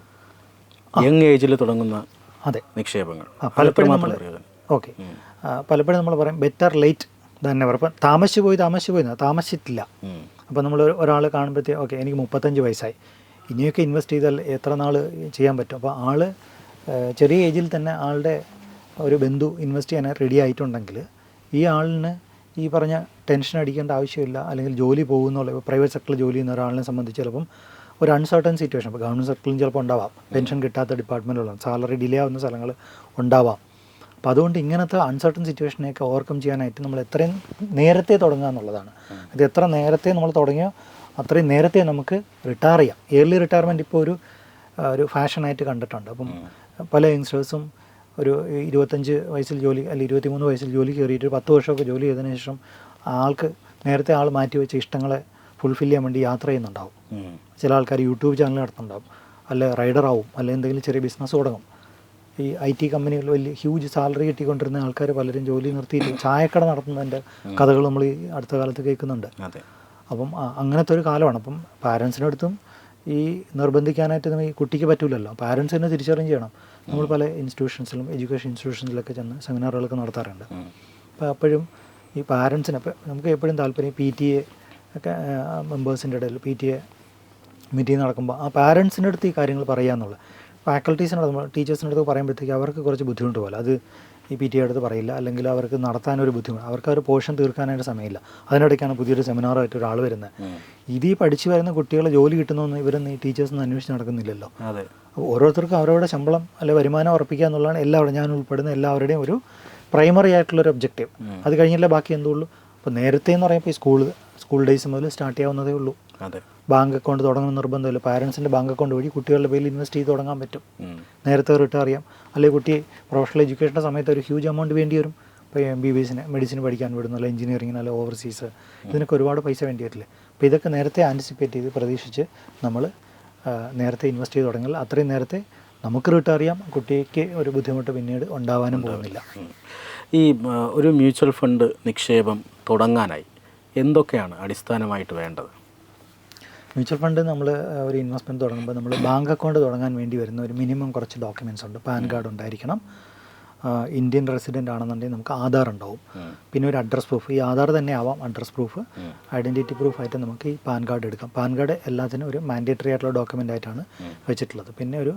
യങ് ഏജിൽ തുടങ്ങുന്ന നിക്ഷേപങ്ങൾ പലപ്പോഴും നമ്മൾ പറയും ബെറ്റർ ലേറ്റ് തന്നെ പറയും. അപ്പം താമസിച്ചിട്ടില്ല. അപ്പോൾ നമ്മൾ ഒരാൾ കാണുമ്പോഴത്തേ ഓക്കെ എനിക്ക് 35 വയസ്സായി, ഇനിയൊക്കെ ഇൻവെസ്റ്റ് ചെയ്താൽ എത്ര നാൾ ചെയ്യാൻ പറ്റും. അപ്പോൾ ആൾ ചെറിയ ഏജിൽ തന്നെ ആളുടെ ഒരു ബന്ധു ഇൻവെസ്റ്റ് ചെയ്യാൻ റെഡി ആയിട്ടുണ്ടെങ്കിൽ ഈ ആളിന് ഈ പറഞ്ഞ ടെൻഷൻ അടിക്കേണ്ട ആവശ്യമില്ല. അല്ലെങ്കിൽ ജോലി പോകുന്നുള്ള, പ്രൈവറ്റ് സെക്ടറിൽ ജോലി ചെയ്യുന്ന ഒരാളിനെ സംബന്ധിച്ച് ചിലപ്പം ഒരു അൺസർട്ടൺ സിറ്റുവേഷൻ, ഇപ്പോൾ ഗവൺമെൻറ് സെക്ടറിലും ചിലപ്പോൾ ഉണ്ടാവാം, പെൻഷൻ കിട്ടാത്ത ഡിപ്പാർട്ട്മെൻറ്റുകളും സാലറി ഡിലേ ആവുന്ന സ്ഥലങ്ങൾ ഉണ്ടാവാം. അപ്പോൾ അതുകൊണ്ട് ഇങ്ങനത്തെ അൺസർട്ടൺ സിറ്റുവേഷനെയൊക്കെ ഓവർകം ചെയ്യാനായിട്ട് നമ്മൾ എത്രയും നേരത്തെ തുടങ്ങുക എന്നുള്ളതാണ്. ഇത് എത്ര നേരത്തെ നമ്മൾ തുടങ്ങിയോ അത്രയും നേരത്തെ നമുക്ക് റിട്ടയർ ചെയ്യാം. ഏർലി റിട്ടയർമെൻറ്റ് ഇപ്പോൾ ഒരു ഫാഷനായിട്ട് കണ്ടിട്ടുണ്ട്. അപ്പം പല യങ്സ്റ്റേഴ്സും ഒരു 25 വയസ്സിൽ ജോലി അല്ലെങ്കിൽ 23 വയസ്സിൽ ജോലി കയറിയിട്ട് 10 വർഷമൊക്കെ ജോലി ചെയ്തതിന് ശേഷം നേരത്തെ ആൾ മാറ്റി വെച്ച ഇഷ്ടങ്ങളെ ഫുൾഫിൽ ചെയ്യാൻ വേണ്ടി യാത്ര ചെയ്യുന്നുണ്ടാവും. ചില ആൾക്കാർ യൂട്യൂബ് ചാനൽ നടത്തുന്നുണ്ടാവും, അല്ലെ റൈഡറാവും, അല്ലെ എന്തെങ്കിലും ചെറിയ ബിസിനസ് തുടങ്ങും. ഈ IT കമ്പനികളിൽ വലിയ ഹ്യൂജ് സാലറി കിട്ടിക്കൊണ്ടിരുന്ന ആൾക്കാർ പലരും ജോലി നിർത്തിയിട്ട് ചായക്കട നടത്തുന്നതിൻ്റെ കഥകൾ നമ്മൾ ഈ അടുത്ത കാലത്ത് കേൾക്കുന്നുണ്ട്. അപ്പം അങ്ങനത്തെ ഒരു കാലമാണ്. അപ്പം പാരൻസിനടുത്തും ഈ നിർബന്ധിക്കാനായിട്ട് നമ്മൾ ഈ കുട്ടിക്ക് പറ്റില്ലല്ലോ. പാരൻസ് തന്നെ തിരിച്ചറിയും ചെയ്യണം. നമ്മൾ പല ഇൻസ്റ്റിറ്റ്യൂഷൻസിലും എഡ്യൂക്കേഷൻ ഇൻസ്റ്റിറ്റ്യൂഷൻസിലൊക്കെ ചെന്ന് സെമിനാറുകളൊക്കെ നടത്താറുണ്ട്. അപ്പോൾ അപ്പോഴും ഈ പാരൻസിന് നമുക്ക് എപ്പോഴും താല്പര്യം PTA ഒക്കെ മെമ്പേഴ്സിൻ്റെ ഇടയിൽ PTA മീറ്റിംഗ് നടക്കുമ്പോൾ ആ പാരൻസിൻ്റെ അടുത്ത് ഈ കാര്യങ്ങൾ പറയുക എന്നുള്ളത്. ഫാക്കൽറ്റീസിനടുത്ത് ടീച്ചേഴ്സിനടുത്ത് പറയുമ്പോഴത്തേക്ക് അവർക്ക് കുറച്ച് ബുദ്ധിമുട്ട് പോലെ അത് ഈ PTA അടുത്ത് പറയില്ല, അല്ലെങ്കിൽ അവർക്ക് നടത്താനൊരു ബുദ്ധിമുട്ട്, അവർക്ക് ഒരു പോർഷൻ തീർക്കാനായിട്ട് സമയമില്ല. അതിനിടയ്ക്കാണ് പുതിയൊരു സെമിനാറായിട്ട് ഒരാൾ വരുന്നത്. ഇത് ഈ പഠിച്ചു വരുന്ന കുട്ടികളെ ജോലി കിട്ടുന്നൊന്നും ഇവരൊന്നും ഈ ടീച്ചേഴ്സൊന്നും അന്വേഷിച്ച് നടക്കുന്നില്ലല്ലോ. അപ്പോൾ ഓരോരുത്തർക്കും അവരവരുടെ ശമ്പളം അല്ലെ വരുമാനം ഉറപ്പിക്കുക എന്നുള്ളതാണ് എല്ലാവരും, ഞാൻ ഉൾപ്പെടുന്ന എല്ലാവരുടെയും ഒരു പ്രൈമറി ആയിട്ടുള്ളൊരു ഒബ്ജക്റ്റീവ്. അത് കഴിഞ്ഞല്ലേ ബാക്കി എന്തുള്ളൂ. അപ്പോൾ നേരത്തെ എന്ന് പറയുമ്പോൾ ഈ സ്കൂൾ ഡേയ്സ് മുതൽ സ്റ്റാർട്ട് ചെയ്യാവുന്നതേ ഉള്ളൂ. ബാങ്ക് അക്കൗണ്ട് തുടങ്ങുന്ന നിർബന്ധമില്ല. പാരൻസിൻ്റെ ബാങ്ക് അക്കൗണ്ട് വഴി കുട്ടികളുടെ പേരിൽ ഇൻവെസ്റ്റ് ചെയ്ത് തുടങ്ങാൻ പറ്റും. നേരത്തെ റിട്ടയർ ചെയ്യാം. അല്ലെങ്കിൽ കുട്ടി പ്രൊഫഷണൽ എഡ്യൂക്കേഷൻ്റെ സമയത്ത് ഒരു ഹ്യൂജ് എമൗണ്ട് വേണ്ടി വരും. ഇപ്പോൾ MBBSന് മെഡിസിൻ പഠിക്കാൻ വിടുന്നു, അല്ലെങ്കിൽ എഞ്ചിനീയറിങ്ങിന്, അല്ലെങ്കിൽ ഓവർസീസ്, ഇതിനൊക്കെ ഒരുപാട് പൈസ വേണ്ടി വരില്ലേ. അപ്പോൾ ഇതൊക്കെ നേരത്തെ ആൻറ്റിസിപ്പേറ്റ് ചെയ്ത് പ്രതീക്ഷിച്ച് നമ്മൾ നേരത്തെ ഇൻവെസ്റ്റ് ചെയ്ത് തുടങ്ങിയാൽ അത്രയും നേരത്തെ നമുക്ക് റിട്ടേൺ അറിയാം, കുട്ടിക്ക് ഒരു ബുദ്ധിമുട്ട് പിന്നീട് ഉണ്ടാവാനും പോകുന്നില്ല. ഈ ഒരു മ്യൂച്വൽ ഫണ്ട് നിക്ഷേപം തുടങ്ങാനായി എന്തൊക്കെയാണ് അടിസ്ഥാനമായിട്ട് വേണ്ടത്? മ്യൂച്വൽ ഫണ്ട് നമ്മൾ ഒരു ഇൻവെസ്റ്റ്മെൻറ്റ് തുടങ്ങുമ്പോൾ നമ്മൾ ബാങ്ക് അക്കൗണ്ട് തുടങ്ങാൻ വേണ്ടി വരുന്ന ഒരു മിനിമം കുറച്ച് ഡോക്യുമെൻറ്റ്സ് ഉണ്ട്. പാൻ കാർഡ് ഉണ്ടായിരിക്കണം, ഇന്ത്യൻ റെസിഡൻ്റ് ആണെന്നുണ്ടെങ്കിൽ നമുക്ക് ആധാർ ഉണ്ടാവും, പിന്നെ ഒരു അഡ്രസ് പ്രൂഫ്, ഈ ആധാർ തന്നെ ആവാം അഡ്രസ് പ്രൂഫ്, ഐഡൻറ്റിറ്റി പ്രൂഫായിട്ട് നമുക്ക് ഈ പാൻ കാർഡ് എടുക്കാം. പാൻ കാർഡ് എല്ലാത്തിനും ഒരു മാൻഡേറ്ററി ആയിട്ടുള്ള ഡോക്യുമെൻ്റ് ആയിട്ടാണ് വെച്ചിട്ടുള്ളത്. പിന്നെ ഒരു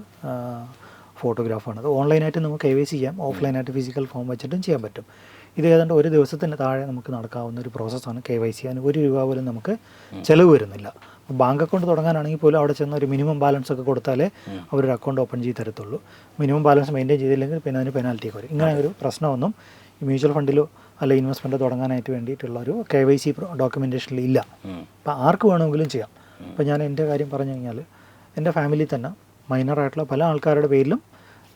ഫോട്ടോഗ്രാഫാണ്. അത് ഓൺലൈനായിട്ട് നമുക്ക് KYC ചെയ്യാം, ഓഫ്ലൈനായിട്ട് ഫിസിക്കൽ ഫോം വെച്ചിട്ടും ചെയ്യാൻ പറ്റും. ഇത് ഏതാണ്ട് ഒരു ദിവസത്തിന് താഴെ നമുക്ക് നടക്കാവുന്ന ഒരു പ്രോസസ്സാണ് KYC. അതിന് ₹1 പോലും നമുക്ക് ചിലവ് വരുന്നില്ല. ബാങ്ക് അക്കൗണ്ട് തുടങ്ങാനാണെങ്കിൽ പോലും അവിടെ ചെന്ന് ഒരു മിനിമം ബാലൻസ് ഒക്കെ കൊടുത്താലേ അവരൊരു അക്കൗണ്ട് ഓപ്പൺ ചെയ്ത് തരത്തുള്ളൂ. മിനിമം ബാലൻസ് മെയിൻറ്റെയിൻ ചെയ്തില്ലെങ്കിൽ പിന്നെ അതിന് പെനാൽറ്റി ഒക്കെ വരും. ഇങ്ങനെ ഒരു പ്രശ്നമൊന്നും ഈ മ്യൂച്വൽ ഫണ്ടിലോ അല്ല ഇൻവെസ്റ്റ്മെൻറ്റ് തുടങ്ങാനായിട്ട് വേണ്ടിയിട്ടുള്ള ഒരു KYC ഡോക്യുമെൻറ്റേഷനിൽ ഇല്ല. അപ്പോൾ ആർക്ക് വേണമെങ്കിലും ചെയ്യാം. അപ്പോൾ ഞാൻ എൻ്റെ കാര്യം പറഞ്ഞു കഴിഞ്ഞാൽ എൻ്റെ ഫാമിലി തന്നെ മൈനറായിട്ടുള്ള പല ആൾക്കാരുടെ പേരിലും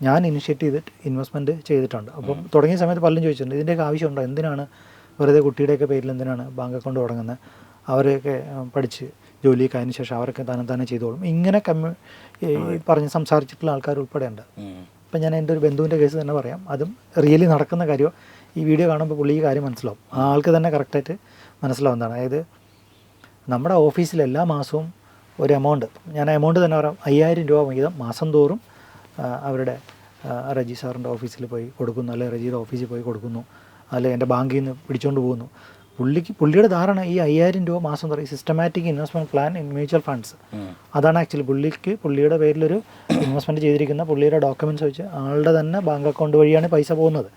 ഞാൻ ഇനിഷ്യേറ്റ് ചെയ്തിട്ട് ഇൻവെസ്റ്റ്മെൻറ്റ് ചെയ്തിട്ടുണ്ട്. അപ്പം തുടങ്ങിയ സമയത്ത് പലരും ചോദിച്ചിട്ടുണ്ട് ഇതിൻ്റെയൊക്കെ ആവശ്യമുണ്ടോ, എന്തിനാണ് വെറുതെ കുട്ടിയുടെയൊക്കെ പേരിൽ എന്തിനാണ് ബാങ്ക് അക്കൗണ്ട് തുടങ്ങുന്നത്, അവരെയൊക്കെ പഠിച്ച് ജോലിയൊക്കെ അതിന് ശേഷം അവരൊക്കെ തന്നെ ചെയ്തോളും, ഇങ്ങനെ പറഞ്ഞ് സംസാരിച്ചിട്ടുള്ള ആൾക്കാർ ഉൾപ്പെടെയുണ്ട്. അപ്പം ഞാൻ എൻ്റെ ഒരു ബന്ധുവിൻ്റെ കേസ് തന്നെ പറയാം, അതും റിയലി നടക്കുന്ന കാര്യം. ഈ വീഡിയോ കാണുമ്പോൾ പുള്ളിക്ക് കാര്യം മനസ്സിലാവും, ആ ആൾക്ക് തന്നെ കറക്റ്റായിട്ട് മനസ്സിലാവുന്നതാണ്. അതായത് നമ്മുടെ ഓഫീസിൽ എല്ലാ മാസവും ഒരു എമൗണ്ട്, ഞാൻ എമൗണ്ട് തന്നെ പറയാം, ₹5000 വീതം മാസം തോറും അവരുടെ റജി സാറിൻ്റെ ഓഫീസിൽ പോയി കൊടുക്കുന്നു, അല്ലെങ്കിൽ റജിയുടെ ഓഫീസിൽ പോയി കൊടുക്കുന്നു, അല്ലെങ്കിൽ എൻ്റെ ബാങ്കിൽ നിന്ന് പിടിച്ചുകൊണ്ട് പോകുന്നു. പുള്ളിയുടെ ധാരണ ഈ ₹5000 മാസം പറയും systematic investment plan in mutual funds. അതാണ് ആക്ച്വലി പുള്ളിയുടെ പേരിലൊരു ഇൻവെസ്റ്റ്മെൻറ്റ് ചെയ്തിരിക്കുന്ന പുള്ളിയുടെ ഡോക്യുമെൻറ്റ്സ് വെച്ച് ആളുടെ തന്നെ ബാങ്ക് അക്കൗണ്ട് വഴിയാണ് പൈസ പോകുന്നത്.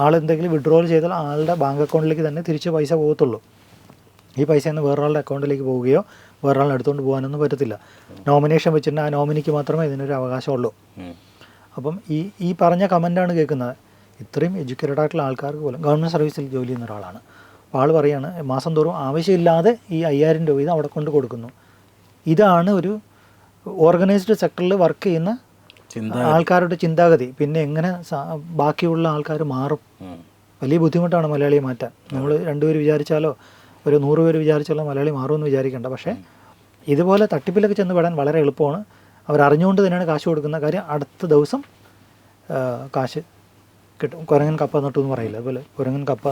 ആൾ എന്തെങ്കിലും വിഡ്രോവൽ ചെയ്താൽ ആളുടെ ബാങ്ക് അക്കൗണ്ടിലേക്ക് തന്നെ തിരിച്ച് പൈസ പോകത്തുള്ളൂ. ഈ പൈസ ഒന്ന് വേറൊരാളുടെ അക്കൗണ്ടിലേക്ക് പോവുകയോ വേറൊരാളെ എടുത്തുകൊണ്ട് പോകാനൊന്നും പറ്റത്തില്ല. നോമിനേഷൻ വെച്ചിട്ട് ആ നോമിനിക്ക് മാത്രമേ ഇതിനൊരു അവകാശമുള്ളൂ. അപ്പം ഈ പറഞ്ഞ കമൻറ്റാണ് കേൾക്കുന്നത്. ഇത്രയും എഡ്യൂക്കേറ്റഡ് ആയിട്ടുള്ള ആൾക്കാർക്ക് പോലും ഗവൺമെൻറ് സർവീസിൽ ജോലി ചെയ്യുന്ന ഒരാളാണ്. അപ്പോൾ ആൾ പറയുകയാണ് മാസം തോറും ആവശ്യമില്ലാതെ ഈ ₹5000 വീതം അവിടെ കൊണ്ട് കൊടുക്കുന്നു. ഇതാണ് ഒരു ഓർഗനൈസ്ഡ് സെക്ടറിൽ വർക്ക് ചെയ്യുന്ന ആൾക്കാരുടെ ചിന്താഗതി. പിന്നെ എങ്ങനെ ബാക്കിയുള്ള ആൾക്കാർ മാറും? വലിയ ബുദ്ധിമുട്ടാണ് മലയാളിയെ മാറ്റാൻ. നമ്മൾ 2 പേര് വിചാരിച്ചാലോ ഒരു 100 പേര് വിചാരിച്ചാലോ മലയാളി മാറുമെന്ന് വിചാരിക്കേണ്ട. പക്ഷേ ഇതുപോലെ തട്ടിപ്പിലൊക്കെ ചെന്ന് പെടാൻ വളരെ എളുപ്പമാണ്. അവരറിഞ്ഞുകൊണ്ട് തന്നെയാണ് കാശ് കൊടുക്കുന്ന കാര്യം. അടുത്ത ദിവസം കാശ് കിട്ടും. കുരങ്ങൻ കപ്പ നട്ടു എന്ന് പറയില്ല, അതുപോലെ കുരങ്ങൻ കപ്പ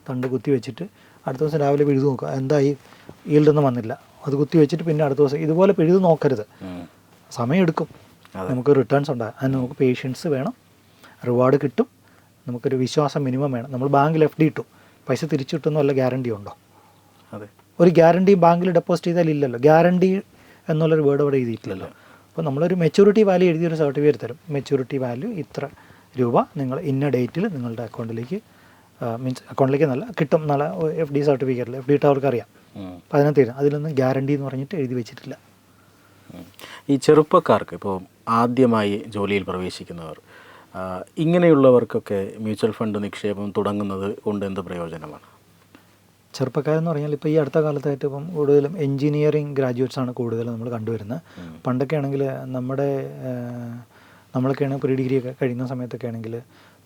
തണ്ട് കുത്തി വെച്ചിട്ട് അടുത്ത ദിവസം രാവിലെ പിഴുതു നോക്കുക, എന്തായി ഈൽഡൊന്നും വന്നില്ല, അത് കുത്തി വെച്ചിട്ട് പിന്നെ അടുത്ത ദിവസം ഇതുപോലെ പിഴുതു നോക്കരുത്. സമയമെടുക്കും, നമുക്ക് റിട്ടേൺസ് ഉണ്ടാകും. അതിന് നമുക്ക് പേഷ്യൻസ് വേണം, റിവാർഡ് കിട്ടും, നമുക്കൊരു വിശ്വാസം മിനിമം വേണം. നമ്മൾ ബാങ്കിൽ FD ഇട്ടു, പൈസ തിരിച്ചു കിട്ടുന്ന വല്ല ഗ്യാരണ്ടി ഉണ്ടോ? അതെ, ഒരു ഗ്യാരണ്ടി ബാങ്കിൽ ഡെപ്പോസിറ്റ് ചെയ്താൽ ഇല്ലല്ലോ. ഗ്യാരണ്ടി എന്നുള്ളൊരു വേർഡ് അവിടെ എഴുതിയിട്ടില്ലല്ലോ. അപ്പോൾ നമ്മളൊരു മെച്യൂരിറ്റി വാല്യൂ എഴുതിയൊരു സർട്ടിഫിക്കറ്റ് തരും. മെച്യൂരിറ്റി വാല്യൂ ഇത്ര രൂപ നിങ്ങൾ ഇന്ന ഡേറ്റിൽ നിങ്ങളുടെ അക്കൗണ്ടിലേക്ക് അക്കൗണ്ടിലേക്ക് നല്ല കിട്ടും, നല്ല FD സർട്ടിഫിക്കറ്റിൽ FD ഇട്ടവർക്ക് അറിയാം. അപ്പോൾ അതിനകത്ത് തരും. അതിലൊന്നും ഗ്യാരണ്ടി എന്ന് പറഞ്ഞിട്ട് എഴുതി വെച്ചിട്ടില്ല. ഈ ചെറുപ്പക്കാർക്ക് ഇപ്പോൾ ആദ്യമായി ജോലിയിൽ പ്രവേശിക്കുന്നവർ, ഇങ്ങനെയുള്ളവർക്കൊക്കെ മ്യൂച്വൽ ഫണ്ട് നിക്ഷേപം തുടങ്ങുന്നത് കൊണ്ട് എന്ത് പ്രയോജനമാണ്? ചെറുപ്പക്കാരെന്ന് പറഞ്ഞാൽ ഇപ്പോൾ ഈ അടുത്ത കാലത്തായിട്ട് ഇപ്പം കൂടുതലും എൻജിനീയറിങ് ഗ്രാജുവേറ്റ്സാണ് കൂടുതലും നമ്മൾ കണ്ടുവരുന്നത്. പണ്ടൊക്കെ ആണെങ്കിൽ നമ്മളൊക്കെയാണെങ്കിൽ പ്രീ ഡിഗ്രി ഒക്കെ കഴിയുന്ന സമയത്തൊക്കെ ആണെങ്കിൽ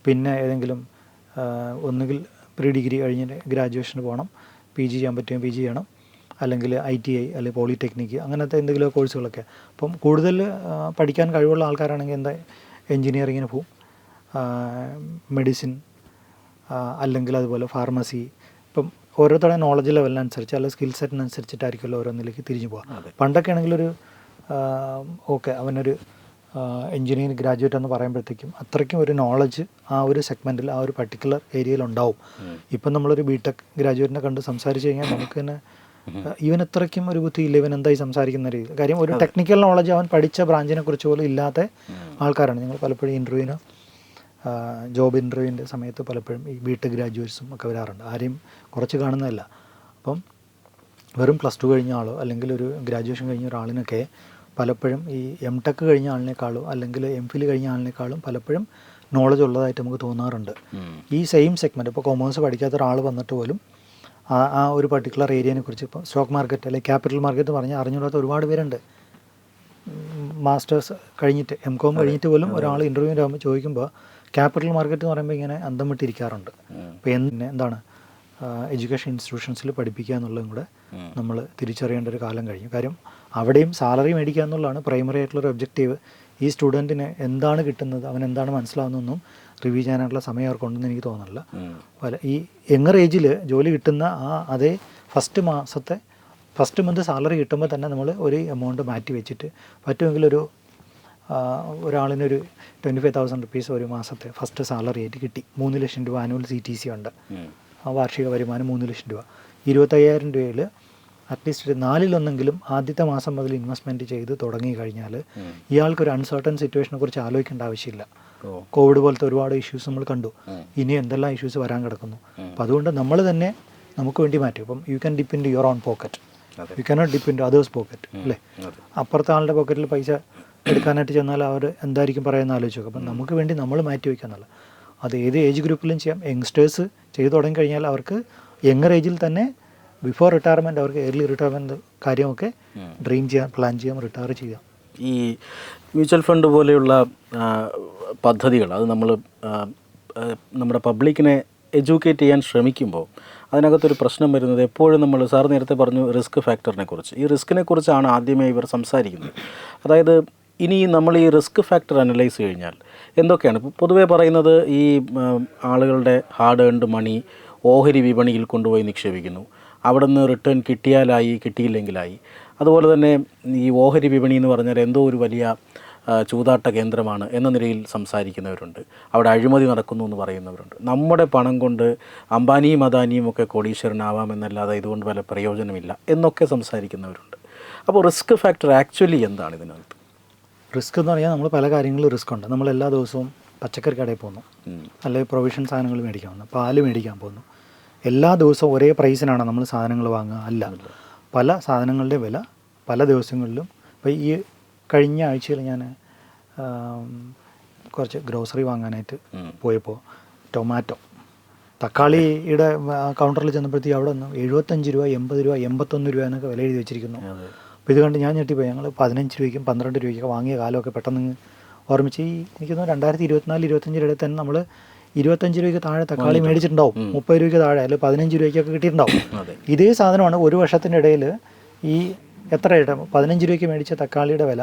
പിന്നെ ഏതെങ്കിലും ഒന്നുകിൽ പ്രീ ഡിഗ്രി കഴിഞ്ഞ് ഗ്രാജുവേഷന് പോകണം, PG ചെയ്യാൻ പറ്റുമെങ്കിൽ PG ചെയ്യണം, അല്ലെങ്കിൽ ITI അല്ലെങ്കിൽ പോളിടെക്നിക്ക് അങ്ങനത്തെ എന്തെങ്കിലും കോഴ്സുകളൊക്കെ. അപ്പം കൂടുതൽ പഠിക്കാൻ കഴിവുള്ള ആൾക്കാരാണെങ്കിൽ എൻജിനീയറിങ്ങിന് പോവും, മെഡിസിൻ അല്ലെങ്കിൽ അതുപോലെ ഫാർമസി. ഇപ്പം ഓരോരുത്തരുടെ നോളജ് ലെവലിനനുസരിച്ച് അല്ലെങ്കിൽ സ്കിൽ സെറ്റിനനുസരിച്ചിട്ടായിരിക്കുമല്ലോ ഓരോന്നിലേക്ക് തിരിഞ്ഞു പോകാം. പണ്ടൊക്കെ ആണെങ്കിലൊരു ഓക്കെ അവനൊരു എൻജിനീയറിംഗ് ഗ്രാജുവേറ്റ് എന്ന് പറയുമ്പോഴത്തേക്കും അത്രയ്ക്കും ഒരു നോളജ് ആ ഒരു സെഗ്മെൻറ്റിൽ ആ ഒരു പർട്ടിക്കുലർ ഏരിയയിൽ ഉണ്ടാവും. ഇപ്പം നമ്മളൊരു BTech ഗ്രാജുവേറ്റിനെ കണ്ട് സംസാരിച്ച് കഴിഞ്ഞാൽ നമുക്ക് തന്നെ ഇവൻ അത്രയ്ക്കും ഒരു ബുദ്ധിയില്ല, ഇവൻ എന്തായി സംസാരിക്കുന്ന രീതി. കാര്യം ഒരു ടെക്നിക്കൽ നോളജ് അവൻ പഠിച്ച ബ്രാഞ്ചിനെ കുറിച്ച് പോലും ഇല്ലാത്ത ആൾക്കാരാണ്. ഞങ്ങൾ പലപ്പോഴും ജോബ് ഇൻ്റർവ്യൂവിൻ്റെ സമയത്ത് പലപ്പോഴും ഈ BTech ഗ്രാജുവേറ്റ്സും ഒക്കെ വരാറുണ്ട്. ആരെയും കുറച്ച് കാണുന്നതല്ല. അപ്പം വെറും +2 കഴിഞ്ഞ ആളോ അല്ലെങ്കിൽ ഒരു ഗ്രാജുവേഷൻ കഴിഞ്ഞ ഒരാളിനൊക്കെ പലപ്പോഴും ഈ MTech കഴിഞ്ഞ ആളിനേക്കാളും അല്ലെങ്കിൽ MPhil കഴിഞ്ഞ ആളിനേക്കാളും പലപ്പോഴും നോളജ് ഉള്ളതായിട്ട് നമുക്ക് തോന്നാറുണ്ട്. ഈ സെയിം സെഗ്മെൻറ്റ് ഇപ്പോൾ കൊമേഴ്സ് പഠിക്കാത്ത ഒരാൾ വന്നിട്ട് പോലും ആ ഒരു പർട്ടിക്കുലർ ഏരിയനെ കുറിച്ച് ഇപ്പോൾ സ്റ്റോക്ക് മാർക്കറ്റ് അല്ലെങ്കിൽ ക്യാപിറ്റൽ മാർക്കറ്റ് പറഞ്ഞാൽ അറിഞ്ഞുകൂടാത്ത ഒരുപാട് പേരുണ്ട്. മാസ്റ്റേഴ്സ് കഴിഞ്ഞിട്ട് MCOM കഴിഞ്ഞിട്ട് പോലും ഒരാൾ ഇൻ്റർവ്യൂവിൻ്റെ ആകുമ്പോൾ ചോദിക്കുമ്പോൾ ക്യാപിറ്റൽ മാർക്കറ്റ് എന്ന് പറയുമ്പോൾ ഇങ്ങനെ അന്തം വിട്ടിരിക്കാറുണ്ട്. അപ്പോൾ എന്താണ് എഡ്യൂക്കേഷൻ ഇൻസ്റ്റിറ്റ്യൂഷൻസിൽ പഠിപ്പിക്കുക എന്നുള്ളതും കൂടെ നമ്മൾ തിരിച്ചറിയേണ്ട ഒരു കാലം കഴിഞ്ഞു. കാര്യം അവിടെയും സാലറി മേടിക്കുക എന്നുള്ളതാണ് പ്രൈമറി ആയിട്ടുള്ളൊരു ഒബ്ജക്റ്റീവ്. ഈ സ്റ്റുഡൻറ്റിന് എന്താണ് കിട്ടുന്നത്, അവൻ എന്താണ് മനസ്സിലാവുന്നതെന്നും റിവ്യൂ ചെയ്യാനായിട്ടുള്ള സമയം അവർക്കുണ്ടെന്ന് എനിക്ക് തോന്നുന്നില്ല. ഈ യങ്ങർ ഏജിൽ ജോലി കിട്ടുന്ന അതേ ഫസ്റ്റ് മന്ത് സാലറി കിട്ടുമ്പോൾ തന്നെ നമ്മൾ ഒരു എമൗണ്ട് മാറ്റി വെച്ചിട്ട് പറ്റുമെങ്കിൽ ഒരാളിനൊരു 25,000 റുപ്പീസ് ഒരു മാസത്തെ ഫസ്റ്റ് സാലറി ആയിട്ട് കിട്ടി. 3 ലക്ഷം രൂപ ആനുവൽ CTC ഉണ്ട്. ആ വാർഷിക വരുമാനം 3 ലക്ഷം രൂപ. 25,000 രൂപയിൽ അറ്റ്ലീസ്റ്റ് 4-1 ആദ്യത്തെ മാസം മുതൽ ഇൻവെസ്റ്റ്മെൻറ്റ് ചെയ്ത് തുടങ്ങി കഴിഞ്ഞാൽ ഇയാൾക്കൊരു അൺസർട്ടൺ സിറ്റുവേഷനെ കുറിച്ച് ആലോചിക്കേണ്ട ആവശ്യമില്ല. കോവിഡ് പോലത്തെ ഒരുപാട് ഇഷ്യൂസ് നമ്മൾ കണ്ടു, ഇനി എന്തെല്ലാം ഇഷ്യൂസ് വരാൻ കിടക്കുന്നു. അപ്പോൾ അതുകൊണ്ട് നമ്മൾ തന്നെ നമുക്ക് വേണ്ടി മാറ്റും. ഇപ്പം you can depend your on pocket, you cannot depend others pocket അല്ലേ. അപ്പുറത്തെ ആളുടെ പോക്കറ്റിൽ പൈസ എടുക്കാനായിട്ട് ചെന്നാൽ അവർ എന്തായിരിക്കും പറയുന്നത് ആലോചിച്ചു നോക്കും. അപ്പം നമുക്ക് വേണ്ടി നമ്മൾ മാറ്റി വയ്ക്കുക എന്നുള്ളത് അത് ഏത് ഏജ് ഗ്രൂപ്പിലും ചെയ്യാം. യങ്സ്റ്റേഴ്സ് ചെയ്തു തുടങ്ങി കഴിഞ്ഞാൽ അവർക്ക് യങ്ങർ ഏജിൽ തന്നെ ബിഫോർ റിട്ടയർമെൻറ്റ് അവർക്ക് ഏർലി റിട്ടയർമെൻറ്റ് കാര്യമൊക്കെ ഡ്രീം ചെയ്യാം, പ്ലാൻ ചെയ്യാം, റിട്ടയർ ചെയ്യാം. ഈ മ്യൂച്വൽ ഫണ്ട് പോലെയുള്ള പദ്ധതികൾ അത് നമ്മൾ നമ്മുടെ പബ്ലിക്കിനെ എഡ്യൂക്കേറ്റ് ചെയ്യാൻ ശ്രമിക്കുമ്പോൾ അതിനകത്തൊരു പ്രശ്നം വരുന്നത് എപ്പോഴും നമ്മൾ സാർ നേരത്തെ പറഞ്ഞു റിസ്ക് ഫാക്ടറിനെ കുറിച്ച്. ഈ റിസ്കിനെ കുറിച്ചാണ് ആദ്യമേ ഇവർ സംസാരിക്കുന്നത്. അതായത് ഇനി നമ്മൾ ഈ റിസ്ക് ഫാക്ടർ അനലൈസ് കഴിഞ്ഞാൽ എന്തൊക്കെയാണ് പൊതുവേ പറയുന്നത്, ഈ ആളുകളുടെ ഹാർഡ് ഏൺഡ് മണി ഓഹരി വിപണിയിൽ കൊണ്ടുപോയി നിക്ഷേപിക്കുന്നു, അവിടെ നിന്ന് റിട്ടേൺ കിട്ടിയാലായി കിട്ടിയില്ലെങ്കിലായി. അതുപോലെ തന്നെ ഈ ഓഹരി വിപണി എന്ന് പറഞ്ഞാൽ എന്തോ ഒരു വലിയ ചൂതാട്ട കേന്ദ്രമാണ് എന്ന നിലയിൽ സംസാരിക്കുന്നവരുണ്ട്, അവിടെ അഴിമതി നടക്കുന്നു എന്ന് പറയുന്നവരുണ്ട്. നമ്മുടെ പണം കൊണ്ട് അംബാനിയും അദാനിയും ഒക്കെ കോടീശ്വരനാവാമെന്നല്ലാതെ ഇതുകൊണ്ട് വല്ല പ്രയോജനമില്ല എന്നൊക്കെ സംസാരിക്കുന്നവരുണ്ട്. അപ്പോൾ റിസ്ക് ഫാക്ടർ ആക്ച്വലി എന്താണ് ഇതിനകത്ത്? റിസ്ക് എന്ന് പറഞ്ഞാൽ നമ്മൾ പല കാര്യങ്ങളിലും റിസ്ക് ഉണ്ട്. നമ്മൾ എല്ലാ ദിവസവും പച്ചക്കറി കടയിൽ പോകുന്നു, അല്ലെങ്കിൽ പ്രൊവിഷൻ സാധനങ്ങൾ മേടിക്കാൻ പോകുന്നു, പാല് മേടിക്കാൻ പോകുന്നു. എല്ലാ ദിവസവും ഒരേ പ്രൈസിനാണ് നമ്മൾ സാധനങ്ങൾ വാങ്ങുക? അല്ല. പല സാധനങ്ങളുടെ വില പല ദിവസങ്ങളിലും. ഇപ്പോൾ ഈ കഴിഞ്ഞ ആഴ്ചയിൽ ഞാൻ കുറച്ച് ഗ്രോസറി വാങ്ങാനായിട്ട് പോയപ്പോൾ ടൊമാറ്റോ, തക്കാളിയുടെ കൗണ്ടറിൽ ചെന്നപ്പോഴത്തേക്ക് അവിടെ നിന്ന് 75 രൂപ, 80 രൂപ, 81 രൂപ എന്നൊക്കെ വില എഴുതി വെച്ചിരിക്കുന്നു. അപ്പോൾ ഇത് കണ്ട് ഞാൻ ഞെട്ടിപ്പോയി. ഞങ്ങൾ 15 രൂപയ്ക്കും 12 രൂപയ്ക്കൊക്കെ വാങ്ങിയ കാലമൊക്കെ പെട്ടെന്ന് ഓർമ്മിച്ച്. എനിക്ക് തോന്നുന്നു 2024-25 തന്നെ നമ്മൾ 25 രൂപയ്ക്ക് താഴെ തക്കാളി മേടിച്ചിട്ടുണ്ടാവും, 30 രൂപയ്ക്ക് താഴെ, അല്ലെങ്കിൽ 15 രൂപയ്ക്കൊക്കെ കിട്ടിയിട്ടുണ്ടാവും. ഇതേ സാധനമാണ് ഒരു വർഷത്തിൻ്റെ ഇടയിൽ ഈ എത്ര 15 രൂപയ്ക്ക് മേടിച്ച തക്കാളിയുടെ വില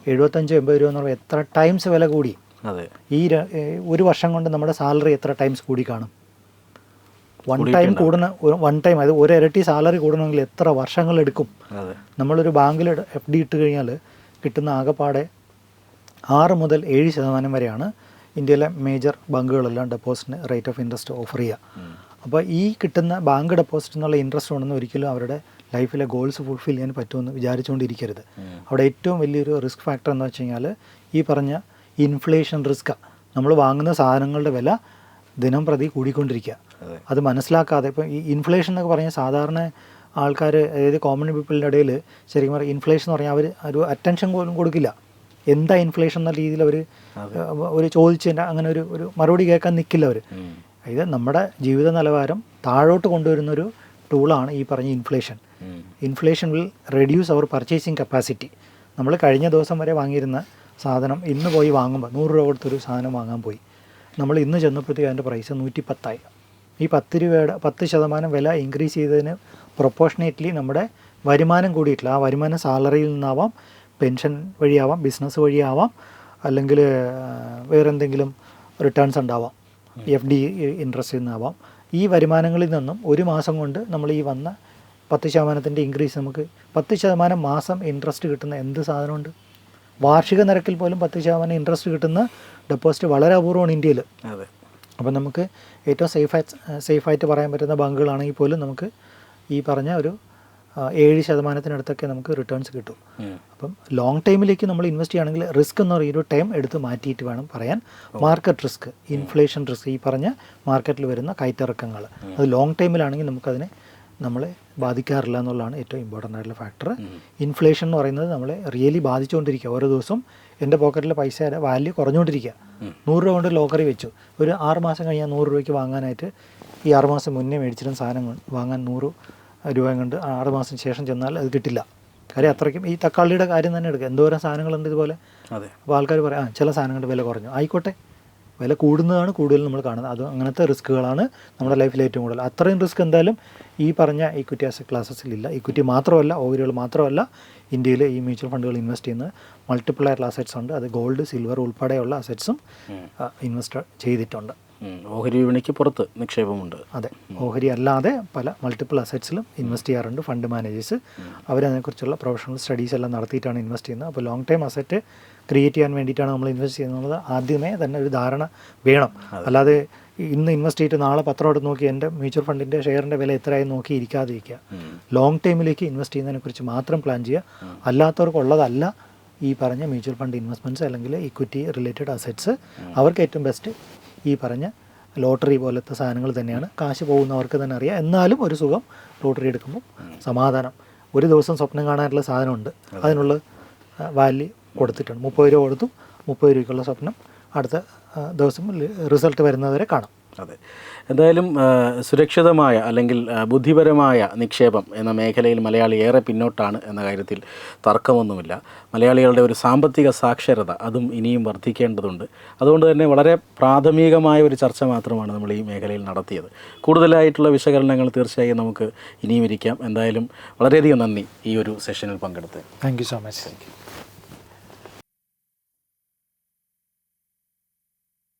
75-80 രൂപ എന്ന് പറയുമ്പോൾ എത്ര ടൈംസ് വില കൂടി. ഈ ഒരു വർഷം കൊണ്ട് നമ്മുടെ സാലറി എത്ര ടൈംസ് കൂടി കാണും? വൺ ടൈം അത് ഒരു ഇരട്ടി സാലറി കൂടണമെങ്കിൽ എത്ര വർഷങ്ങളെടുക്കും? നമ്മളൊരു ബാങ്കിൽ FD ഇട്ട് കഴിഞ്ഞാൽ കിട്ടുന്ന ആകെപ്പാടെ 6 മുതൽ 7% വരെയാണ് ഇന്ത്യയിലെ മേജർ ബാങ്കുകളെല്ലാം ഡെപ്പോസിറ്റിന് റേറ്റ് ഓഫ് ഇൻട്രസ്റ്റ് ഓഫർ ചെയ്യുക. അപ്പോൾ ഈ കിട്ടുന്ന ബാങ്ക് ഡെപ്പോസിറ്റ് എന്നുള്ള ഇൻട്രസ്റ്റ് കൊണ്ടൊന്നും ഒരിക്കലും അവരുടെ ലൈഫിലെ ഗോൾസ് ഫുൾഫിൽ ചെയ്യാൻ പറ്റുമെന്ന് വിചാരിച്ചുകൊണ്ടിരിക്കരുത്. അവിടെ ഏറ്റവും വലിയൊരു റിസ്ക് ഫാക്ടർ എന്ന് വെച്ച് കഴിഞ്ഞാൽ ഈ പറഞ്ഞ ഇൻഫ്ലേഷൻ റിസ്ക്കാണ്. നമ്മൾ വാങ്ങുന്ന സാധനങ്ങളുടെ വില ദിനം പ്രതി കൂടിക്കൊണ്ടിരിക്കുക. അത് മനസ്സിലാക്കാതെ ഇപ്പോൾ ഈ ഇൻഫ്ലേഷൻ എന്നൊക്കെ പറഞ്ഞാൽ സാധാരണ ആൾക്കാർ, അതായത് കോമൺ പീപ്പിളിൻ്റെ ഇടയിൽ ശരിക്കും പറഞ്ഞാൽ ഇൻഫ്ലേഷൻ എന്ന് പറഞ്ഞാൽ അവർ ഒരു അറ്റൻഷൻ പോലും കൊടുക്കില്ല. എന്താ ഇൻഫ്ലേഷൻ എന്ന രീതിയിൽ അവർ ഒരു ചോദിച്ചതിൻ്റെ അങ്ങനെ ഒരു മറുപടി കേൾക്കാൻ നിൽക്കില്ല അവർ. ഇത് നമ്മുടെ ജീവിത നിലവാരം താഴോട്ട് കൊണ്ടുവരുന്നൊരു ടൂളാണ് ഈ പറഞ്ഞ inflation. Inflation will reduce our purchasing capacity. നമ്മൾ കഴിഞ്ഞ ദിവസം വരെ വാങ്ങിയിരുന്ന സാധനം ഇന്ന് പോയി വാങ്ങുമ്പോൾ 100 രൂപ കൊടുത്തൊരു സാധനം വാങ്ങാൻ പോയി, നമ്മൾ ഇന്ന് ചെന്നപ്പോഴത്തേക്ക് അതിൻ്റെ പ്രൈസ് 110 ആയി. ഈ 10 രൂപയുടെ 10% വില ഇൻക്രീസ് ചെയ്തതിന് പ്രൊപ്പോർഷനേറ്റ്ലി നമ്മുടെ വരുമാനം കൂടിയിട്ടില്ല. ആ വരുമാനം സാലറിയിൽ നിന്നാവാം, പെൻഷൻ വഴിയാവാം, ബിസിനസ് വഴിയാവാം, അല്ലെങ്കിൽ വേറെ എന്തെങ്കിലും റിട്ടേൺസ് ഉണ്ടാവാം, FD ഇൻട്രസ്റ്റിൽ നിന്നാവാം. ഈ വരുമാനങ്ങളിൽ നിന്നും ഒരു മാസം കൊണ്ട് നമ്മൾ ഈ വന്ന 10% ഇൻക്രീസ്, നമുക്ക് 10% മാസം ഇൻട്രസ്റ്റ് കിട്ടുന്ന എന്ത് സാധനമുണ്ട്? വാർഷിക നിരക്കിൽ പോലും 10% ഇൻട്രസ്റ്റ് കിട്ടുന്ന ഡെപ്പോസിറ്റ് വളരെ അപൂർവമാണ് ഇന്ത്യയിൽ. അപ്പം നമുക്ക് ഏറ്റവും സേഫായിട്ട് പറയാൻ പറ്റുന്ന ബാങ്കുകളാണെങ്കിൽ പോലും നമുക്ക് ഈ പറഞ്ഞ ഒരു 7% നമുക്ക് റിട്ടേൺസ് കിട്ടും. അപ്പം ലോങ് ടൈമിലേക്ക് നമ്മൾ ഇൻവെസ്റ്റ് ചെയ്യുകയാണെങ്കിൽ റിസ്ക് എന്ന് പറയുന്ന ടൈം എടുത്ത് മാറ്റിയിട്ട് വേണം പറയാൻ. മാർക്കറ്റ് റിസ്ക്, ഇൻഫ്ലേഷൻ റിസ്ക്, ഈ പറഞ്ഞ മാർക്കറ്റിൽ വരുന്ന കയറ്റിറക്കങ്ങൾ, അത് ലോങ് ടൈമിലാണെങ്കിൽ നമുക്കതിനെ നമ്മളെ ബാധിക്കാറില്ല എന്നുള്ളതാണ് ഏറ്റവും ഇമ്പോർട്ടൻ്റ് ആയിട്ടുള്ള ഫാക്ടർ. ഇൻഫ്ലേഷൻ എന്ന് പറയുന്നത് നമ്മളെ റിയലി ബാധിച്ചുകൊണ്ടിരിക്കുക. ഓരോ ദിവസവും എൻ്റെ പോക്കറ്റിലെ പൈസയുടെ വാല്യൂ കുറഞ്ഞുകൊണ്ടിരിക്കുക. 100 രൂപ കൊണ്ട് ലോക്കറി വെച്ചു, ഒരു 6 മാസം കഴിഞ്ഞാൽ 100 രൂപയ്ക്ക് വാങ്ങാനായിട്ട് ഈ 6 മാസം മുന്നേ മേടിച്ചിരുന്ന സാധനം വാങ്ങാൻ 100 രൂപ കൊണ്ട് 6 മാസം ശേഷം ചെന്നാൽ അത് കിട്ടില്ല. കാര്യം അത്രയ്ക്കും. ഈ തക്കാളിയുടെ കാര്യം തന്നെ എടുക്കുക, എന്തോരം സാധനങ്ങളുണ്ട് ഇതുപോലെ. അപ്പോൾ ആൾക്കാർ പറയാം ചില സാധനങ്ങളുടെ വില കുറഞ്ഞു, ആയിക്കോട്ടെ, വില കൂടുന്നതാണ് കൂടുതൽ നമ്മൾ കാണുന്നത്. അത് അങ്ങനത്തെ റിസ്ക്കുകളാണ് നമ്മുടെ ലൈഫിൽ ഏറ്റവും കൂടുതൽ. അത്രയും റിസ്ക് എന്തായാലും ഈ പറഞ്ഞ ഇക്വിറ്റി അസറ്റ് ക്ലാസ്സസിലില്ല. ഇക്വിറ്റി മാത്രമല്ല, ഓഹരികൾ മാത്രമല്ല, ഇന്ത്യയിൽ ഈ മ്യൂച്വൽ ഫണ്ടുകൾ ഇൻവെസ്റ്റ് ചെയ്യുന്നത് മൾട്ടിപ്പിൾ ആയിട്ടുള്ള അസറ്റ്സ് ഉണ്ട്. അത് ഗോൾഡ്, സിൽവർ ഉൾപ്പെടെയുള്ള അസറ്റ്സും ഇൻവെസ്റ്റ് ചെയ്തിട്ടുണ്ട്. ഓഹരി വിപണിക്ക് പുറത്ത് നിക്ഷേപമുണ്ട്. അതെ, ഓഹരി അല്ലാതെ പല മൾട്ടിപ്പിൾ അസറ്റ്സിലും ഇൻവെസ്റ്റ് ചെയ്യാറുണ്ട് ഫണ്ട് മാനേജേഴ്സ്. അവരതിനെക്കുറിച്ചുള്ള പ്രൊഫഷണൽ സ്റ്റഡീസ് എല്ലാം നടത്തിയിട്ടാണ് ഇൻവെസ്റ്റ് ചെയ്യുന്നത്. അപ്പോൾ ലോങ് ടൈം അസറ്റ് ക്രിയേറ്റ് ചെയ്യാൻ വേണ്ടിയിട്ടാണ് നമ്മൾ ഇൻവെസ്റ്റ് ചെയ്യുന്നത്. ആദ്യമേ തന്നെ ഒരു ധാരണ വേണം. അല്ലാതെ ഇന്ന് ഇൻവെസ്റ്റ് ചെയ്തിട്ട് നാളെ പത്രം എടുത്ത് നോക്കി എൻ്റെ മ്യൂച്വൽ ഫണ്ടിൻ്റെ ഷെയറിൻ്റെ വില എത്രയായി നോക്കി ഇരിക്കാതിരിക്കുക. ലോങ് ടൈമിലേക്ക് ഇൻവെസ്റ്റ് ചെയ്യുന്നതിനെക്കുറിച്ച് മാത്രം പ്ലാൻ ചെയ്യുക. അല്ലാത്തവർക്കുള്ളതല്ല ഈ പറഞ്ഞ മ്യൂച്വൽ ഫണ്ട് ഇൻവെസ്റ്റ്മെൻറ്റ്സ് അല്ലെങ്കിൽ ഇക്വിറ്റി റിലേറ്റഡ് അസറ്റ്സ്. അവർക്ക് ഏറ്റവും ബെസ്റ്റ് ഈ പറഞ്ഞ ലോട്ടറി പോലത്തെ സാധനങ്ങൾ തന്നെയാണ്. കാശ് പോകുന്നവർക്ക് തന്നെ അറിയാം. എന്നാലും ഒരു സുഖം ലോട്ടറി എടുക്കുമ്പോൾ സമാധാനം. ഒരു ദിവസം സ്വപ്നം കാണാനുള്ള സാധനമുണ്ട്, അതിനുള്ള വാല്യൂ കൊടുത്തിട്ടുണ്ട്. 30 രൂപ കൊടുത്തു, 30 രൂപയ്ക്കുള്ള സ്വപ്നം അടുത്ത ദിവസം റിസൾട്ട് വരുന്നവരെ കാണാം. അതെ, എന്തായാലും സുരക്ഷിതമായ അല്ലെങ്കിൽ ബുദ്ധിപരമായ നിക്ഷേപം എന്ന മേഖലയിൽ മലയാളി ഏറെ പിന്നോട്ടാണ് എന്ന കാര്യത്തിൽ തർക്കമൊന്നുമില്ല. മലയാളികളുടെ ഒരു സാമ്പത്തിക സാക്ഷരത അതും ഇനിയും വർദ്ധിക്കേണ്ടതുണ്ട്. അതുകൊണ്ട് തന്നെ വളരെ പ്രാഥമികമായ ഒരു ചർച്ച മാത്രമാണ് നമ്മൾ ഈ മേഖലയിൽ നടത്തിയത്. കൂടുതലായിട്ടുള്ള വിശകലനങ്ങൾ തീർച്ചയായും നമുക്ക് ഇനിയും ഇരിക്കാം. എന്തായാലും വളരെയധികം നന്ദി ഈ ഒരു സെഷനിൽ പങ്കെടുത്ത്. Thank you so much.